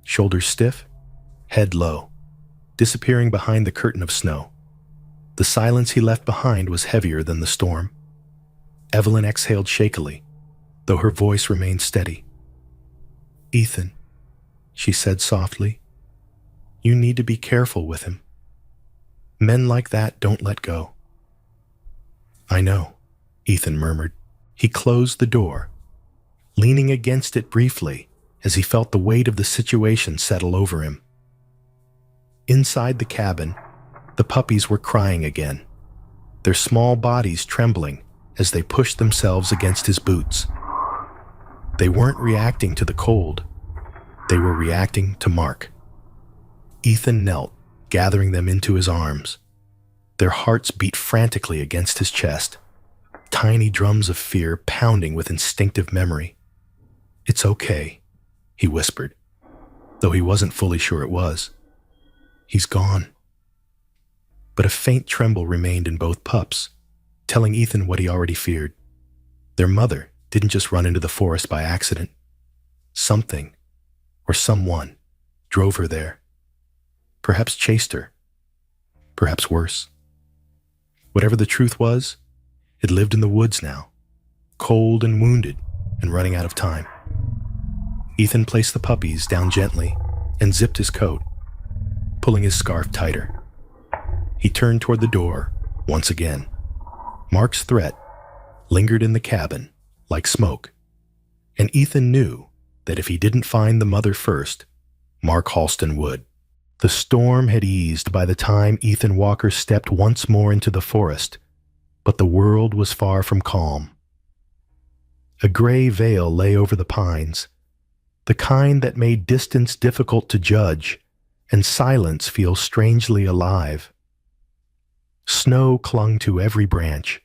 shoulders stiff, head low, disappearing behind the curtain of snow. The silence he left behind was heavier than the storm. Evelyn exhaled shakily, though her voice remained steady. "Ethan," she said softly, "you need to be careful with him. Men like that don't let go." "I know," Ethan murmured. He closed the door, leaning against it briefly as he felt the weight of the situation settle over him. Inside the cabin, the puppies were crying again, their small bodies trembling as they pushed themselves against his boots. They weren't reacting to the cold. They were reacting to Mark. Ethan knelt, gathering them into his arms. Their hearts beat frantically against his chest, tiny drums of fear pounding with instinctive memory. "It's okay," he whispered, though he wasn't fully sure it was. "He's gone." But a faint tremble remained in both pups, telling Ethan what he already feared. Their mother didn't just run into the forest by accident. Something, or someone, drove her there. Perhaps chased her. Perhaps worse. Whatever the truth was, it lived in the woods now, cold and wounded and running out of time. Ethan placed the puppies down gently and zipped his coat, pulling his scarf tighter. He turned toward the door once again. Mark's threat lingered in the cabin like smoke, and Ethan knew that if he didn't find the mother first, Mark Halston would. The storm had eased by the time Ethan Walker stepped once more into the forest, but the world was far from calm. A gray veil lay over the pines, the kind that made distance difficult to judge and silence feel strangely alive. Snow clung to every branch,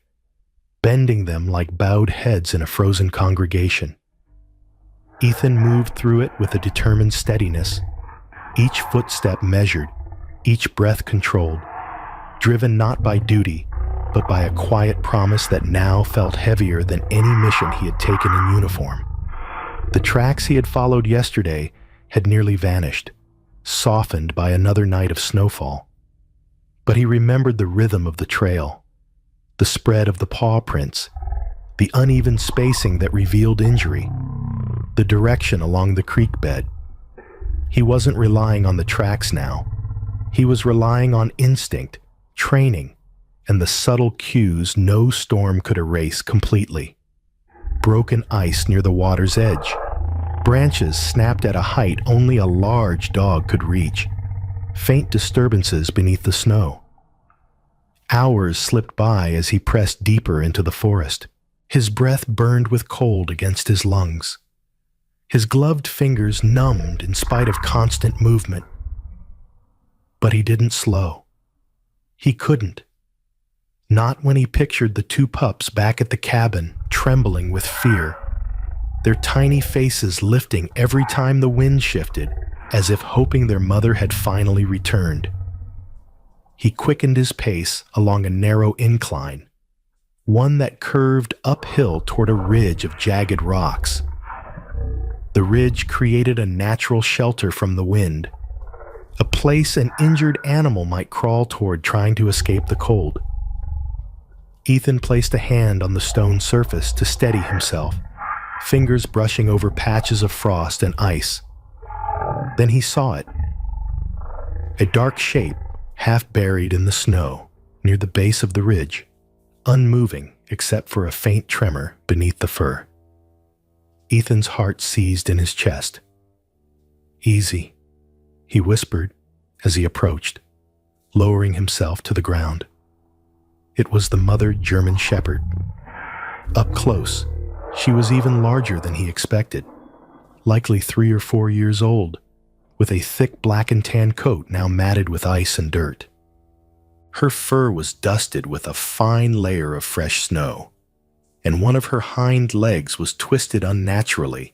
bending them like bowed heads in a frozen congregation. Ethan moved through it with a determined steadiness, each footstep measured, each breath controlled, driven not by duty, but by a quiet promise that now felt heavier than any mission he had taken in uniform. The tracks he had followed yesterday had nearly vanished, softened by another night of snowfall. But he remembered the rhythm of the trail, the spread of the paw prints, the uneven spacing that revealed injury, the direction along the creek bed. He wasn't relying on the tracks now. He was relying on instinct, training, and the subtle cues no storm could erase completely. Broken ice near the water's edge, branches snapped at a height only a large dog could reach, faint disturbances beneath the snow. Hours slipped by as he pressed deeper into the forest. His breath burned with cold against his lungs. His gloved fingers numbed in spite of constant movement. But he didn't slow. He couldn't. Not when he pictured the two pups back at the cabin, trembling with fear, their tiny faces lifting every time the wind shifted, as if hoping their mother had finally returned. He quickened his pace along a narrow incline, one that curved uphill toward a ridge of jagged rocks. The ridge created a natural shelter from the wind, a place an injured animal might crawl toward trying to escape the cold. Ethan placed a hand on the stone surface to steady himself, fingers brushing over patches of frost and ice. Then he saw it. A dark shape, half buried in the snow, near the base of the ridge, unmoving except for a faint tremor beneath the fur. Ethan's heart seized in his chest. "Easy," he whispered as he approached, lowering himself to the ground. It was the mother German Shepherd. Up close, she was even larger than he expected, likely 3 or 4 years old, with a thick black and tan coat now matted with ice and dirt. Her fur was dusted with a fine layer of fresh snow, and one of her hind legs was twisted unnaturally,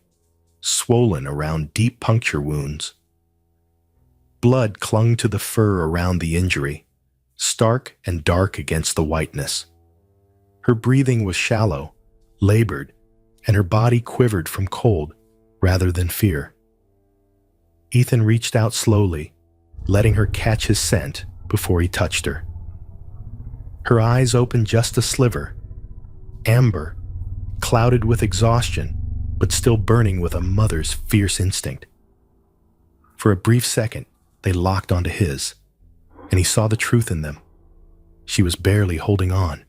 swollen around deep puncture wounds. Blood clung to the fur around the injury, stark and dark against the whiteness. Her breathing was shallow, labored, and her body quivered from cold rather than fear. Ethan reached out slowly, letting her catch his scent before he touched her. Her eyes opened just a sliver, amber, clouded with exhaustion, but still burning with a mother's fierce instinct. For a brief second, they locked onto his, and he saw the truth in them. She was barely holding on.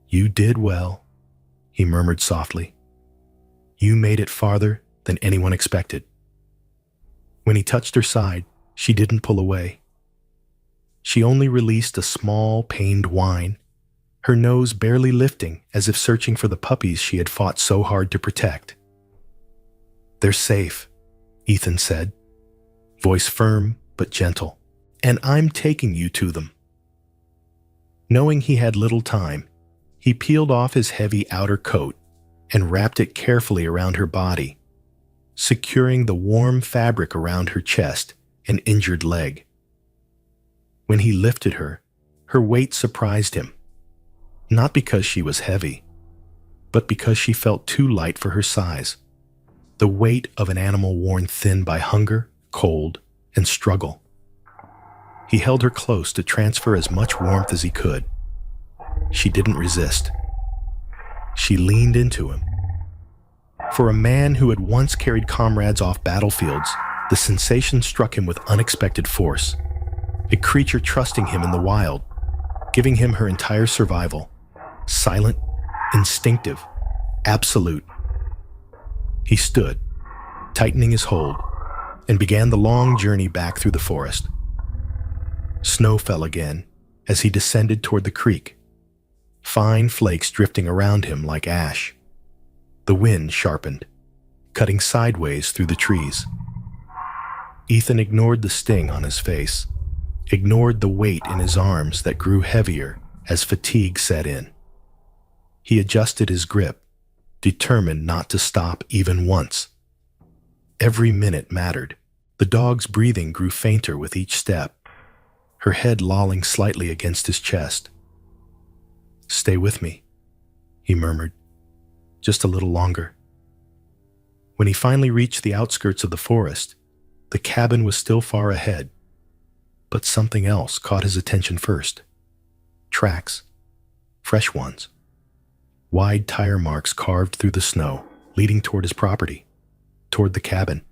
"You did well," he murmured softly. "You made it farther than anyone expected." When he touched her side, she didn't pull away. She only released a small, pained whine, her nose barely lifting as if searching for the puppies she had fought so hard to protect. "They're safe," Ethan said, voice firm but gentle, "and I'm taking you to them." Knowing he had little time, he peeled off his heavy outer coat and wrapped it carefully around her body, securing the warm fabric around her chest and injured leg. When he lifted her, her weight surprised him, not because she was heavy, but because she felt too light for her size, the weight of an animal worn thin by hunger, cold, and struggle. He held her close to transfer as much warmth as he could. She didn't resist. She leaned into him. For a man who had once carried comrades off battlefields, the sensation struck him with unexpected force. A creature trusting him in the wild, giving him her entire survival. Silent, instinctive, absolute. He stood, tightening his hold, and began the long journey back through the forest. Snow fell again as he descended toward the creek, fine flakes drifting around him like ash. The wind sharpened, cutting sideways through the trees. Ethan ignored the sting on his face, ignored the weight in his arms that grew heavier as fatigue set in. He adjusted his grip, determined not to stop even once. Every minute mattered. The dog's breathing grew fainter with each step, her head lolling slightly against his chest. "Stay with me," he murmured. "Just a little longer." When he finally reached the outskirts of the forest, the cabin was still far ahead, but something else caught his attention first. Tracks, fresh ones. Wide tire marks carved through the snow, leading toward his property, toward the cabin.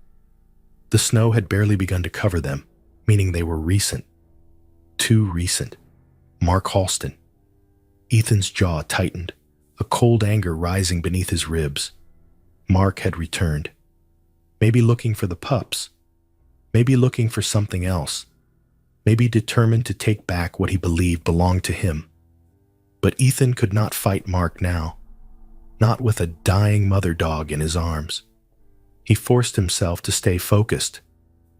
The snow had barely begun to cover them, meaning they were recent. Too recent. Mark Halston. Ethan's jaw tightened, a cold anger rising beneath his ribs. Mark had returned. Maybe looking for the pups. Maybe looking for something else. Maybe determined to take back what he believed belonged to him. But Ethan could not fight Mark now, not with a dying mother dog in his arms. He forced himself to stay focused,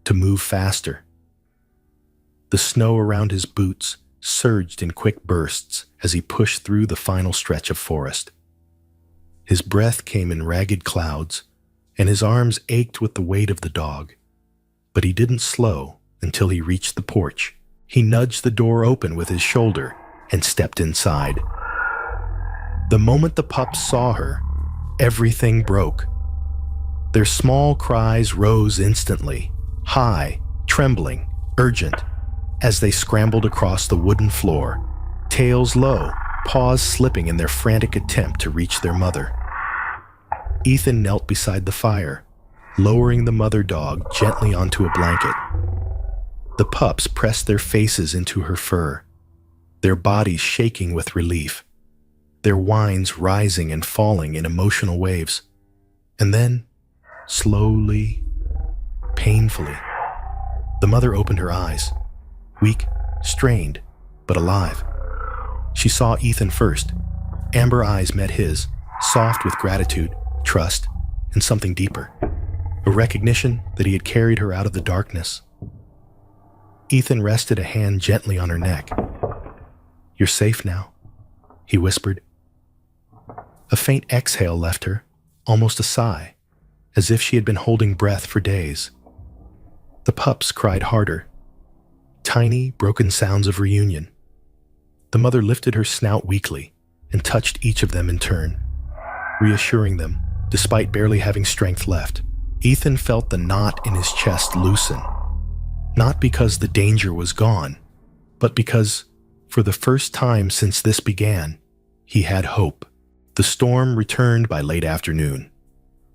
to move faster. The snow around his boots surged in quick bursts as he pushed through the final stretch of forest. His breath came in ragged clouds, and his arms ached with the weight of the dog. But he didn't slow until he reached the porch. He nudged the door open with his shoulder and stepped inside. The moment the pups saw her, everything broke. Their small cries rose instantly, high, trembling, urgent, as they scrambled across the wooden floor, tails low, paws slipping in their frantic attempt to reach their mother. Ethan knelt beside the fire, lowering the mother dog gently onto a blanket. The pups pressed their faces into her fur, their bodies shaking with relief, their whines rising and falling in emotional waves. And then, slowly, painfully, the mother opened her eyes, weak, strained, but alive. She saw Ethan first. Amber eyes met his, soft with gratitude, trust, and something deeper, a recognition that he had carried her out of the darkness. Ethan rested a hand gently on her neck, "You're safe now," he whispered. A faint exhale left her, almost a sigh, as if she had been holding breath for days. The pups cried harder. Tiny, broken sounds of reunion. The mother lifted her snout weakly and touched each of them in turn, reassuring them, despite barely having strength left. Ethan felt the knot in his chest loosen, not because the danger was gone, but because, for the first time since this began, he had hope. The storm returned by late afternoon,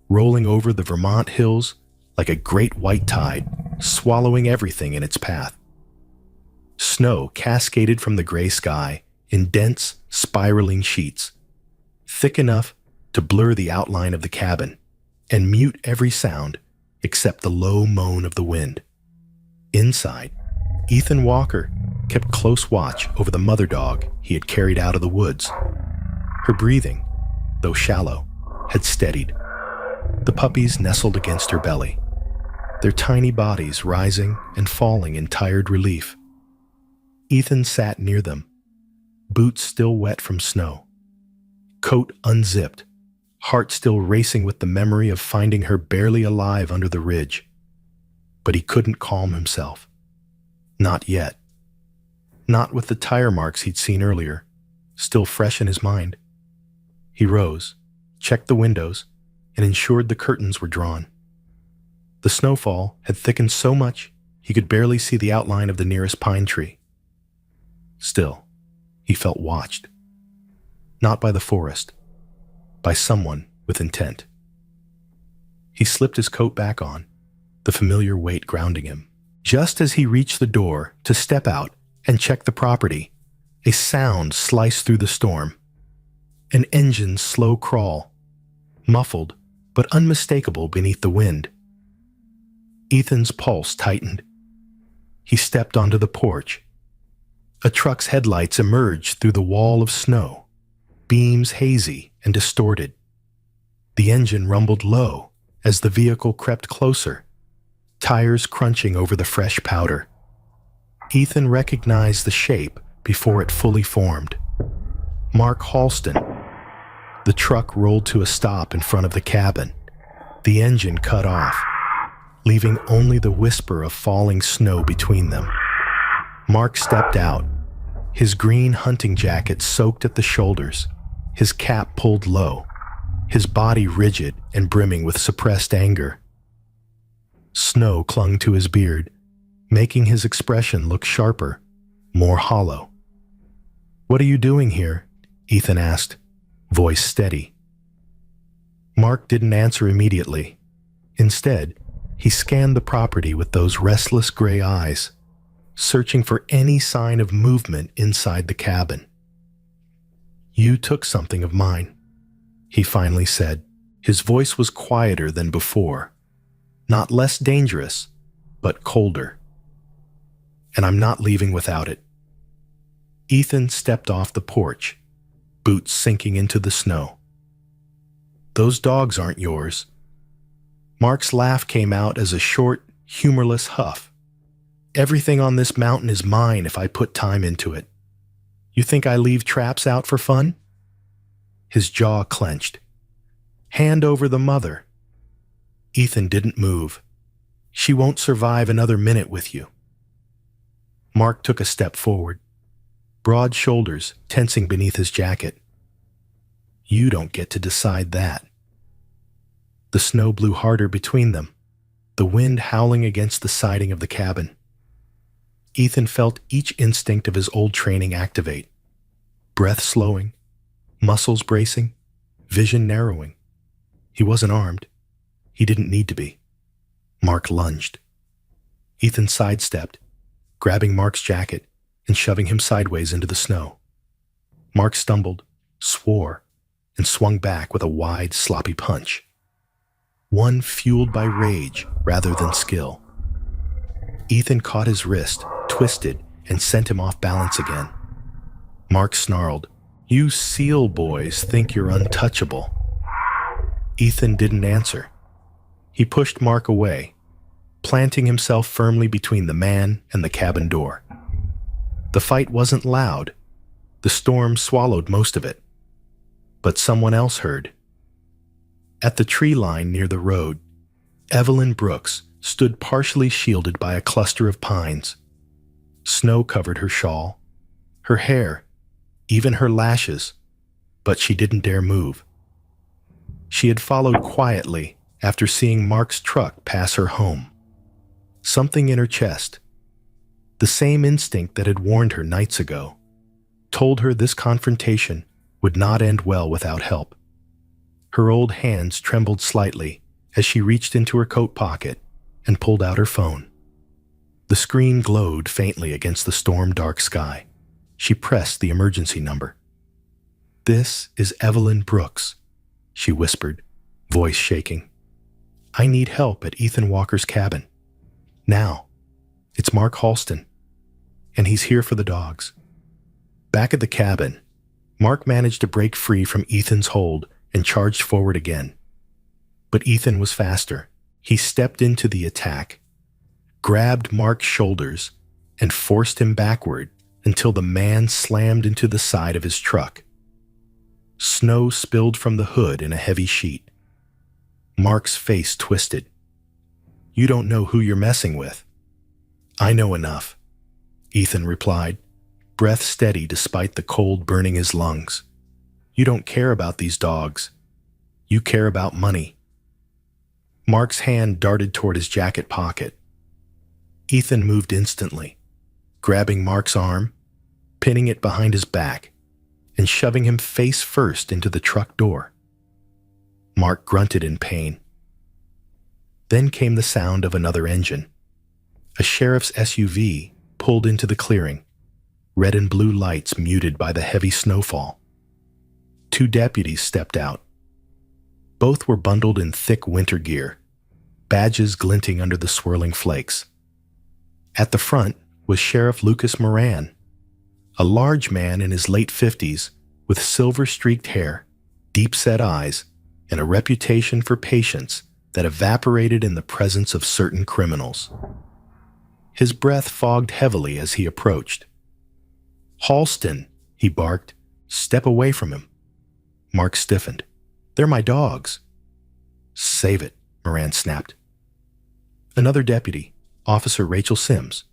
rolling over the Vermont hills like a great white tide, swallowing everything in its path. Snow cascaded from the gray sky in dense, spiraling sheets, thick enough to blur the outline of the cabin and mute every sound except the low moan of the wind. Inside, Ethan Walker kept close watch over the mother dog he had carried out of the woods. Her breathing, though shallow, had steadied. The puppies nestled against her belly, their tiny bodies rising and falling in tired relief. Ethan sat near them, boots still wet from snow, coat unzipped, heart still racing with the memory of finding her barely alive under the ridge. But he couldn't calm himself. Not yet. Not with the tire marks he'd seen earlier, still fresh in his mind. He rose, checked the windows, and ensured the curtains were drawn. The snowfall had thickened so much he could barely see the outline of the nearest pine tree. Still, he felt watched. Not by the forest, by someone with intent. He slipped his coat back on, the familiar weight grounding him. Just as he reached the door to step out and check the property, a sound sliced through the storm. An engine's slow crawl, muffled but unmistakable beneath the wind. Ethan's pulse tightened. He stepped onto the porch. A truck's headlights emerged through the wall of snow, beams hazy and distorted. The engine rumbled low as the vehicle crept closer, tires crunching over the fresh powder. Ethan recognized the shape before it fully formed. Mark Halston. The truck rolled to a stop in front of the cabin, the engine cut off, leaving only the whisper of falling snow between them. Mark stepped out, his green hunting jacket soaked at the shoulders, his cap pulled low, his body rigid and brimming with suppressed anger. Snow clung to his beard, making his expression look sharper, more hollow. "What are you doing here?" Ethan asked, voice steady. Mark didn't answer immediately. Instead, he scanned the property with those restless gray eyes, searching for any sign of movement inside the cabin. "You took something of mine," he finally said. His voice was quieter than before, not less dangerous, but colder. "And I'm not leaving without it." Ethan stepped off the porch, boots sinking into the snow. "Those dogs aren't yours." Mark's laugh came out as a short, humorless huff. "Everything on this mountain is mine if I put time into it. You think I leave traps out for fun?" His jaw clenched. "Hand over the mother." Ethan didn't move. "She won't survive another minute with you." Mark took a step forward, broad shoulders tensing beneath his jacket. "You don't get to decide that." The snow blew harder between them, the wind howling against the siding of the cabin. Ethan felt each instinct of his old training activate. Breath slowing, muscles bracing, vision narrowing. He wasn't armed. He didn't need to be. Mark lunged. Ethan sidestepped, grabbing Mark's jacket and shoving him sideways into the snow. Mark stumbled, swore, and swung back with a wide, sloppy punch. One fueled by rage rather than skill. Ethan caught his wrist, twisted, and sent him off balance again. Mark snarled, "You SEAL boys think you're untouchable." Ethan didn't answer. He pushed Mark away, planting himself firmly between the man and the cabin door. The fight wasn't loud. The storm swallowed most of it. But someone else heard. At the tree line near the road, Evelyn Brooks stood partially shielded by a cluster of pines. Snow covered her shawl, her hair, even her lashes, but she didn't dare move. She had followed quietly after seeing Mark's truck pass her home. Something in her chest, the same instinct that had warned her nights ago, told her this confrontation would not end well without help. Her old hands trembled slightly as she reached into her coat pocket and pulled out her phone. The screen glowed faintly against the storm-dark sky. She pressed the emergency number. "This is Evelyn Brooks," she whispered, voice shaking. "I need help at Ethan Walker's cabin. Now. It's Mark Halston, and he's here for the dogs." Back at the cabin, Mark managed to break free from Ethan's hold and charged forward again. But Ethan was faster. He stepped into the attack, grabbed Mark's shoulders, and forced him backward until the man slammed into the side of his truck. Snow spilled from the hood in a heavy sheet. Mark's face twisted. "You don't know who you're messing with." "I know enough," Ethan replied, breath steady despite the cold burning his lungs. "You don't care about these dogs. You care about money." Mark's hand darted toward his jacket pocket. Ethan moved instantly, grabbing Mark's arm, pinning it behind his back, and shoving him face first into the truck door. Mark grunted in pain. Then came the sound of another engine. A sheriff's SUV pulled into the clearing, red and blue lights muted by the heavy snowfall. 2 deputies stepped out. Both were bundled in thick winter gear, badges glinting under the swirling flakes. At the front was Sheriff Lucas Moran, a large man in his late 50s with silver-streaked hair, deep-set eyes, and a reputation for patience that evaporated in the presence of certain criminals. His breath fogged heavily as he approached. "Halston," he barked. "Step away from him." Mark stiffened. "They're my dogs." "Save it," Moran snapped. Another deputy, Officer Rachel Sims,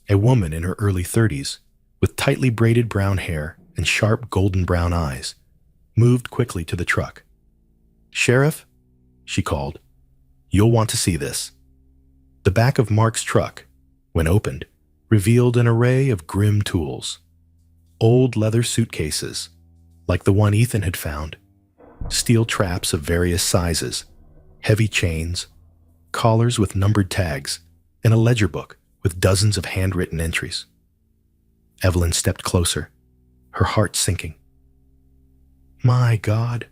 a woman in her early 30s, with tightly braided brown hair and sharp golden brown eyes, moved quickly to the truck. "Sheriff," she called, "you'll want to see this." The back of Mark's truck, when opened, revealed an array of grim tools. Old leather suitcases, like the one Ethan had found, steel traps of various sizes, heavy chains, collars with numbered tags, and a ledger book with dozens of handwritten entries. Evelyn stepped closer, her heart sinking. "My God."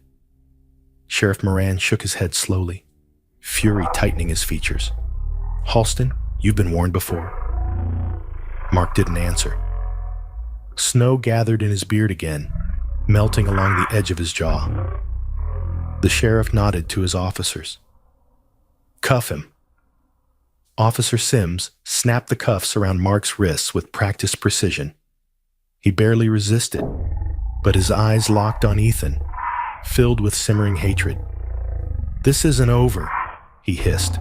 Sheriff Moran shook his head slowly, fury tightening his features. "Halston, you've been warned before." Mark didn't answer. Snow gathered in his beard again, melting along the edge of his jaw. The sheriff nodded to his officers. "Cuff him." Officer Sims snapped the cuffs around Mark's wrists with practiced precision. He barely resisted, but his eyes locked on Ethan, filled with simmering hatred. "This isn't over," he hissed.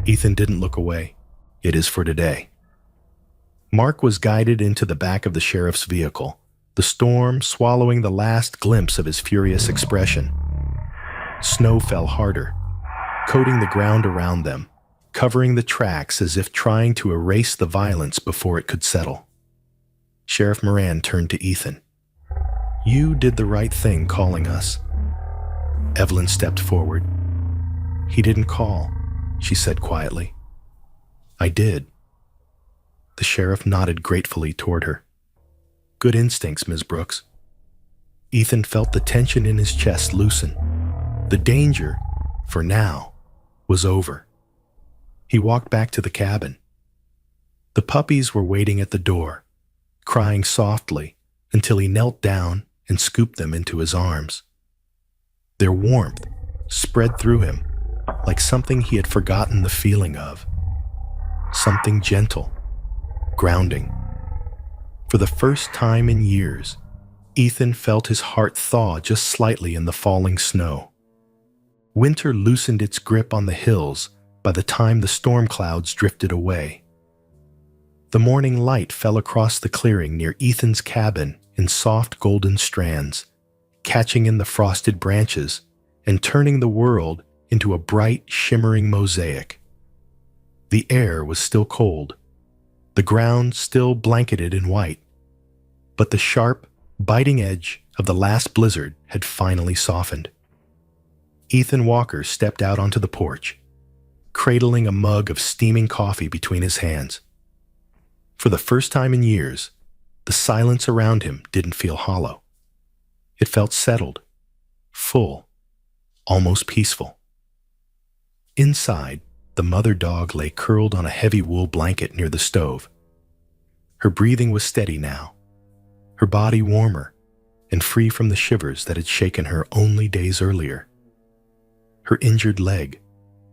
Ethan didn't look away. "It is for today." Mark was guided into the back of the sheriff's vehicle, the storm swallowing the last glimpse of his furious expression. Snow fell harder, coating the ground around them, covering the tracks as if trying to erase the violence before it could settle. Sheriff Moran turned to Ethan. "You did the right thing calling us." Evelyn stepped forward. "He didn't call," she said quietly. "I did." The sheriff nodded gratefully toward her. "Good instincts, Ms. Brooks." Ethan felt the tension in his chest loosen. The danger, for now, was over. He walked back to the cabin. The puppies were waiting at the door, crying softly until he knelt down and scooped them into his arms. Their warmth spread through him like something he had forgotten the feeling of. Something gentle, grounding. For the first time in years, Ethan felt his heart thaw just slightly in the falling snow. Winter loosened its grip on the hills by the time the storm clouds drifted away. The morning light fell across the clearing near Ethan's cabin in soft golden strands, catching in the frosted branches and turning the world into a bright, shimmering mosaic. The air was still cold, the ground still blanketed in white, but the sharp, biting edge of the last blizzard had finally softened. Ethan Walker stepped out onto the porch, cradling a mug of steaming coffee between his hands. For the first time in years, the silence around him didn't feel hollow. It felt settled, full, almost peaceful. Inside, the mother dog lay curled on a heavy wool blanket near the stove. Her breathing was steady now, her body warmer and free from the shivers that had shaken her only days earlier. Her injured leg,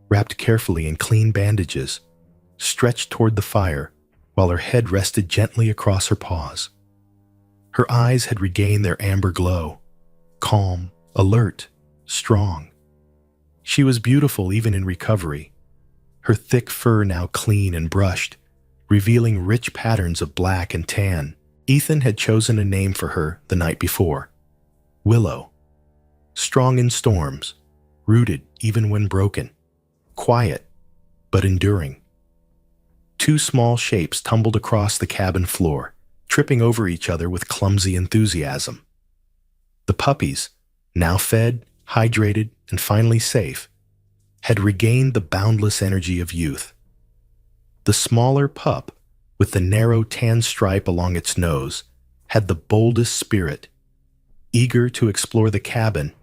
wrapped carefully in clean bandages, stretched toward the fire while her head rested gently across her paws. Her eyes had regained their amber glow, calm, alert, strong. She was beautiful even in recovery, her thick fur now clean and brushed, revealing rich patterns of black and tan. Ethan had chosen a name for her the night before, Willow. Strong in storms, rooted even when broken, quiet but enduring. Two small shapes tumbled across the cabin floor, tripping over each other with clumsy enthusiasm. The puppies, now fed, hydrated, and finally safe, had regained the boundless energy of youth. The smaller pup, with the narrow tan stripe along its nose, had the boldest spirit, eager to explore the cabin,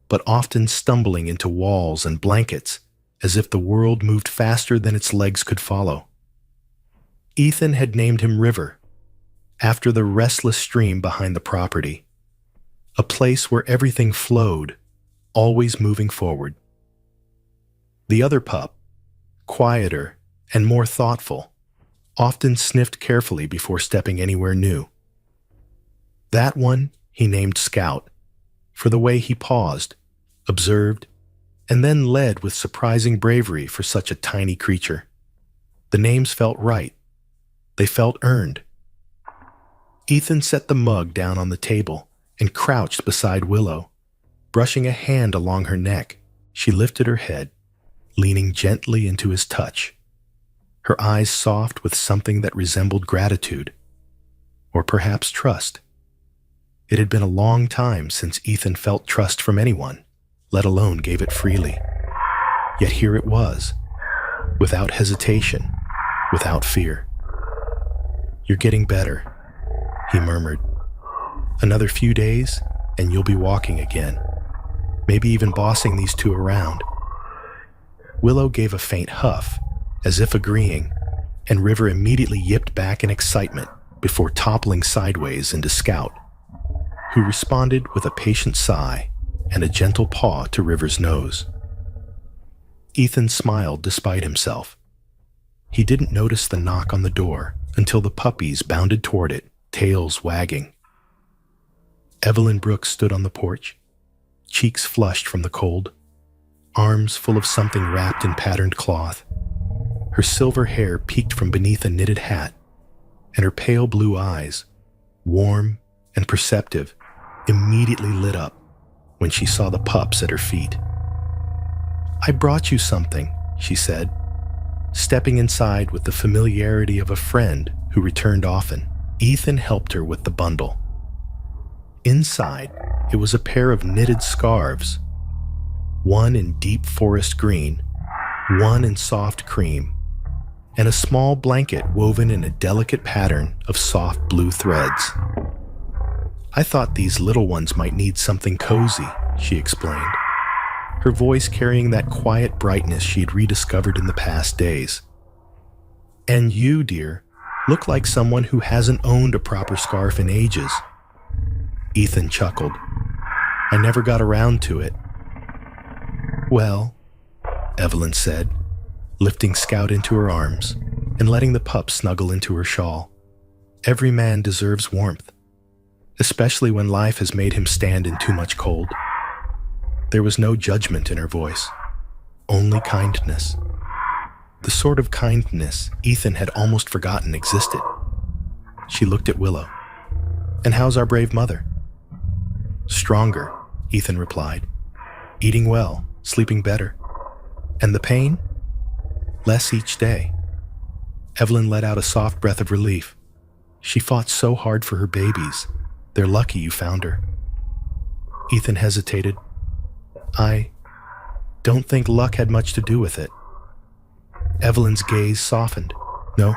but often stumbling into walls and blankets as if the world moved faster than its legs could follow. Ethan had named him River, after the restless stream behind the property, a place where everything flowed, always moving forward. The other pup, quieter and more thoughtful, often sniffed carefully before stepping anywhere new. That one he named Scout, for the way he paused, observed, and then led with surprising bravery for such a tiny creature. The names felt right. They felt earned. Ethan set the mug down on the table and crouched beside Willow. Brushing a hand along her neck, she lifted her head, leaning gently into his touch, her eyes soft with something that resembled gratitude, or perhaps trust. It had been a long time since Ethan felt trust from anyone, let alone gave it freely. Yet here it was, without hesitation, without fear. "You're getting better," he murmured. "Another few days, and you'll be walking again, maybe even bossing these two around." Willow gave a faint huff, as if agreeing, and River immediately yipped back in excitement before toppling sideways into Scout, who responded with a patient sigh and a gentle paw to River's nose. Ethan smiled despite himself. He didn't notice the knock on the door until the puppies bounded toward it, tails wagging. Evelyn Brooks stood on the porch, cheeks flushed from the cold, arms full of something wrapped in patterned cloth. Her silver hair peeked from beneath a knitted hat, and her pale blue eyes, warm and perceptive, immediately lit up when she saw the pups at her feet. "I brought you something," she said, stepping inside with the familiarity of a friend who returned often. Ethan helped her with the bundle. Inside, it was a pair of knitted scarves, one in deep forest green, one in soft cream, and a small blanket woven in a delicate pattern of soft blue threads. "I thought these little ones might need something cozy," she explained, her voice carrying that quiet brightness she had rediscovered in the past days. "And you, dear, look like someone who hasn't owned a proper scarf in ages." Ethan chuckled. "I never got around to it." "Well," Evelyn said, lifting Scout into her arms and letting the pup snuggle into her shawl. Every man deserves warmth, especially when life has made him stand in too much cold. There was no judgment in her voice, only kindness. The sort of kindness Ethan had almost forgotten existed. She looked at Willow. "And how's our brave mother?" "Stronger," Ethan replied. "Eating well, sleeping better. And the pain? Less each day." Evelyn let out a soft breath of relief. She fought so hard for her babies. They're lucky you found her. Ethan hesitated. "I don't think luck had much to do with it." Evelyn's gaze softened. "No,"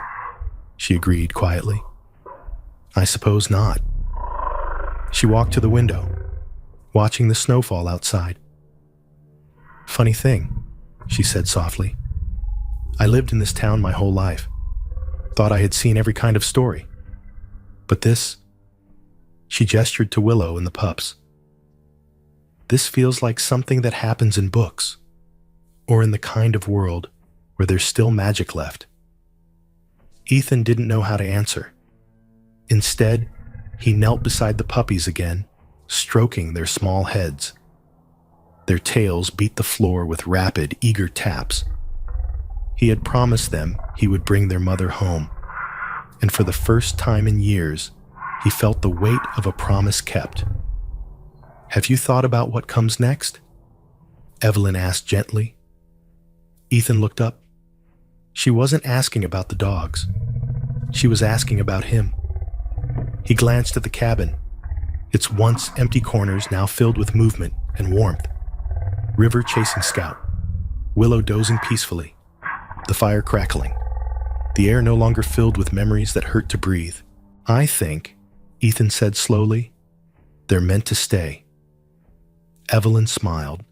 she agreed quietly. "I suppose not." She walked to the window, watching the snowfall outside. "Funny thing," she said softly. "I lived in this town my whole life. Thought I had seen every kind of story. But this," she gestured to Willow and the pups, "this feels like something that happens in books, or in the kind of world where there's still magic left." Ethan didn't know how to answer. Instead, he knelt beside the puppies again, stroking their small heads. Their tails beat the floor with rapid, eager taps. He had promised them he would bring their mother home, and for the first time in years, he felt the weight of a promise kept. "Have you thought about what comes next?" Evelyn asked gently. Ethan looked up. She wasn't asking about the dogs. She was asking about him. He glanced at the cabin, its once empty corners now filled with movement and warmth. River chasing Scout, Willow dozing peacefully, the fire crackling, the air no longer filled with memories that hurt to breathe. "I think," Ethan said slowly, "they're meant to stay." Evelyn smiled,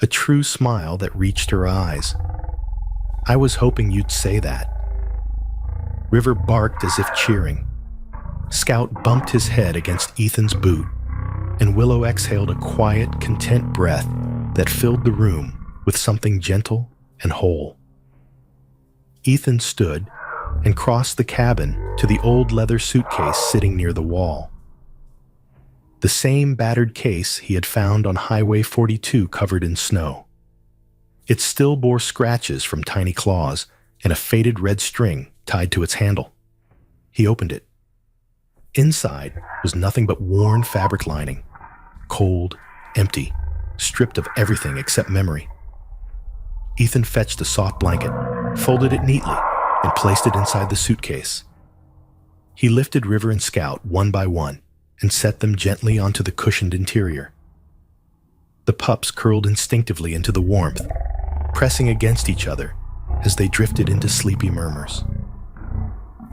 a true smile that reached her eyes. "I was hoping you'd say that." River barked as if cheering. Scout bumped his head against Ethan's boot, and Willow exhaled a quiet, content breath that filled the room with something gentle and whole. Ethan stood and crossed the cabin to the old leather suitcase sitting near the wall. The same battered case he had found on Highway 42 covered in snow. It still bore scratches from tiny claws and a faded red string tied to its handle. He opened it. Inside was nothing but worn fabric lining, cold, empty, stripped of everything except memory. Ethan fetched a soft blanket, folded it neatly, and placed it inside the suitcase. He lifted River and Scout one by one and set them gently onto the cushioned interior. The pups curled instinctively into the warmth, pressing against each other as they drifted into sleepy murmurs.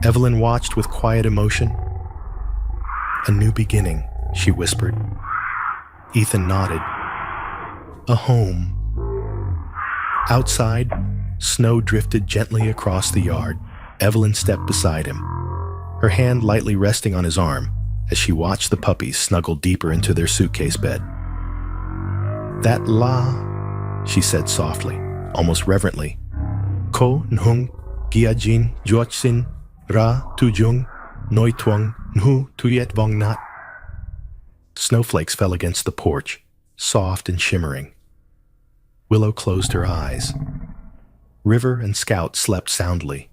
Evelyn watched with quiet emotion. "A new beginning," she whispered. Ethan nodded. "A home." Outside, snow drifted gently across the yard. Evelyn stepped beside him, her hand lightly resting on his arm as she watched the puppies snuggle deeper into their suitcase bed. "That la," she said softly, almost reverently. "Ko nhung giajin juotsin ra tujung noi twang nhu tuyet vong nat." Snowflakes fell against the porch, soft and shimmering. Willow closed her eyes. River and Scout slept soundly.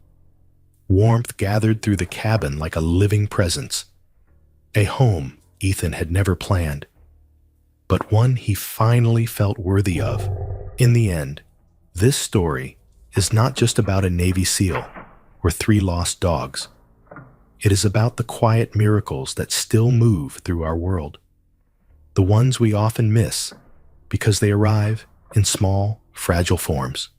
Warmth gathered through the cabin like a living presence. A home Ethan had never planned, but one he finally felt worthy of. In the end, this story is not just about a Navy SEAL or 3 lost dogs. It is about the quiet miracles that still move through our world. The ones we often miss because they arrive in small, fragile forms.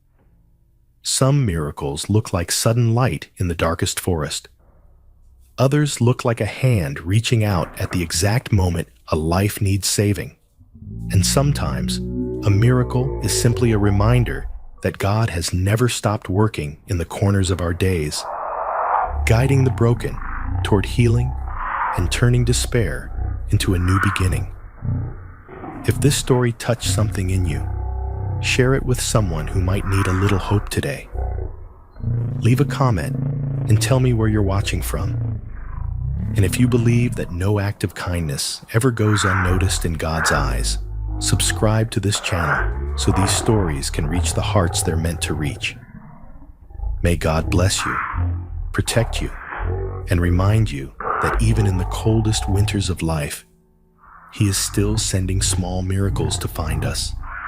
Some miracles look like sudden light in the darkest forest. Others look like a hand reaching out at the exact moment a life needs saving. And sometimes, a miracle is simply a reminder that God has never stopped working in the corners of our days, guiding the broken toward healing and turning despair into a new beginning. If this story touched something in you, share it with someone who might need a little hope today. Leave a comment and tell me where you're watching from. And if you believe that no act of kindness ever goes unnoticed in God's eyes, subscribe to this channel so these stories can reach the hearts they're meant to reach. May God bless you, protect you, and remind you that even in the coldest winters of life, He is still sending small miracles to find us.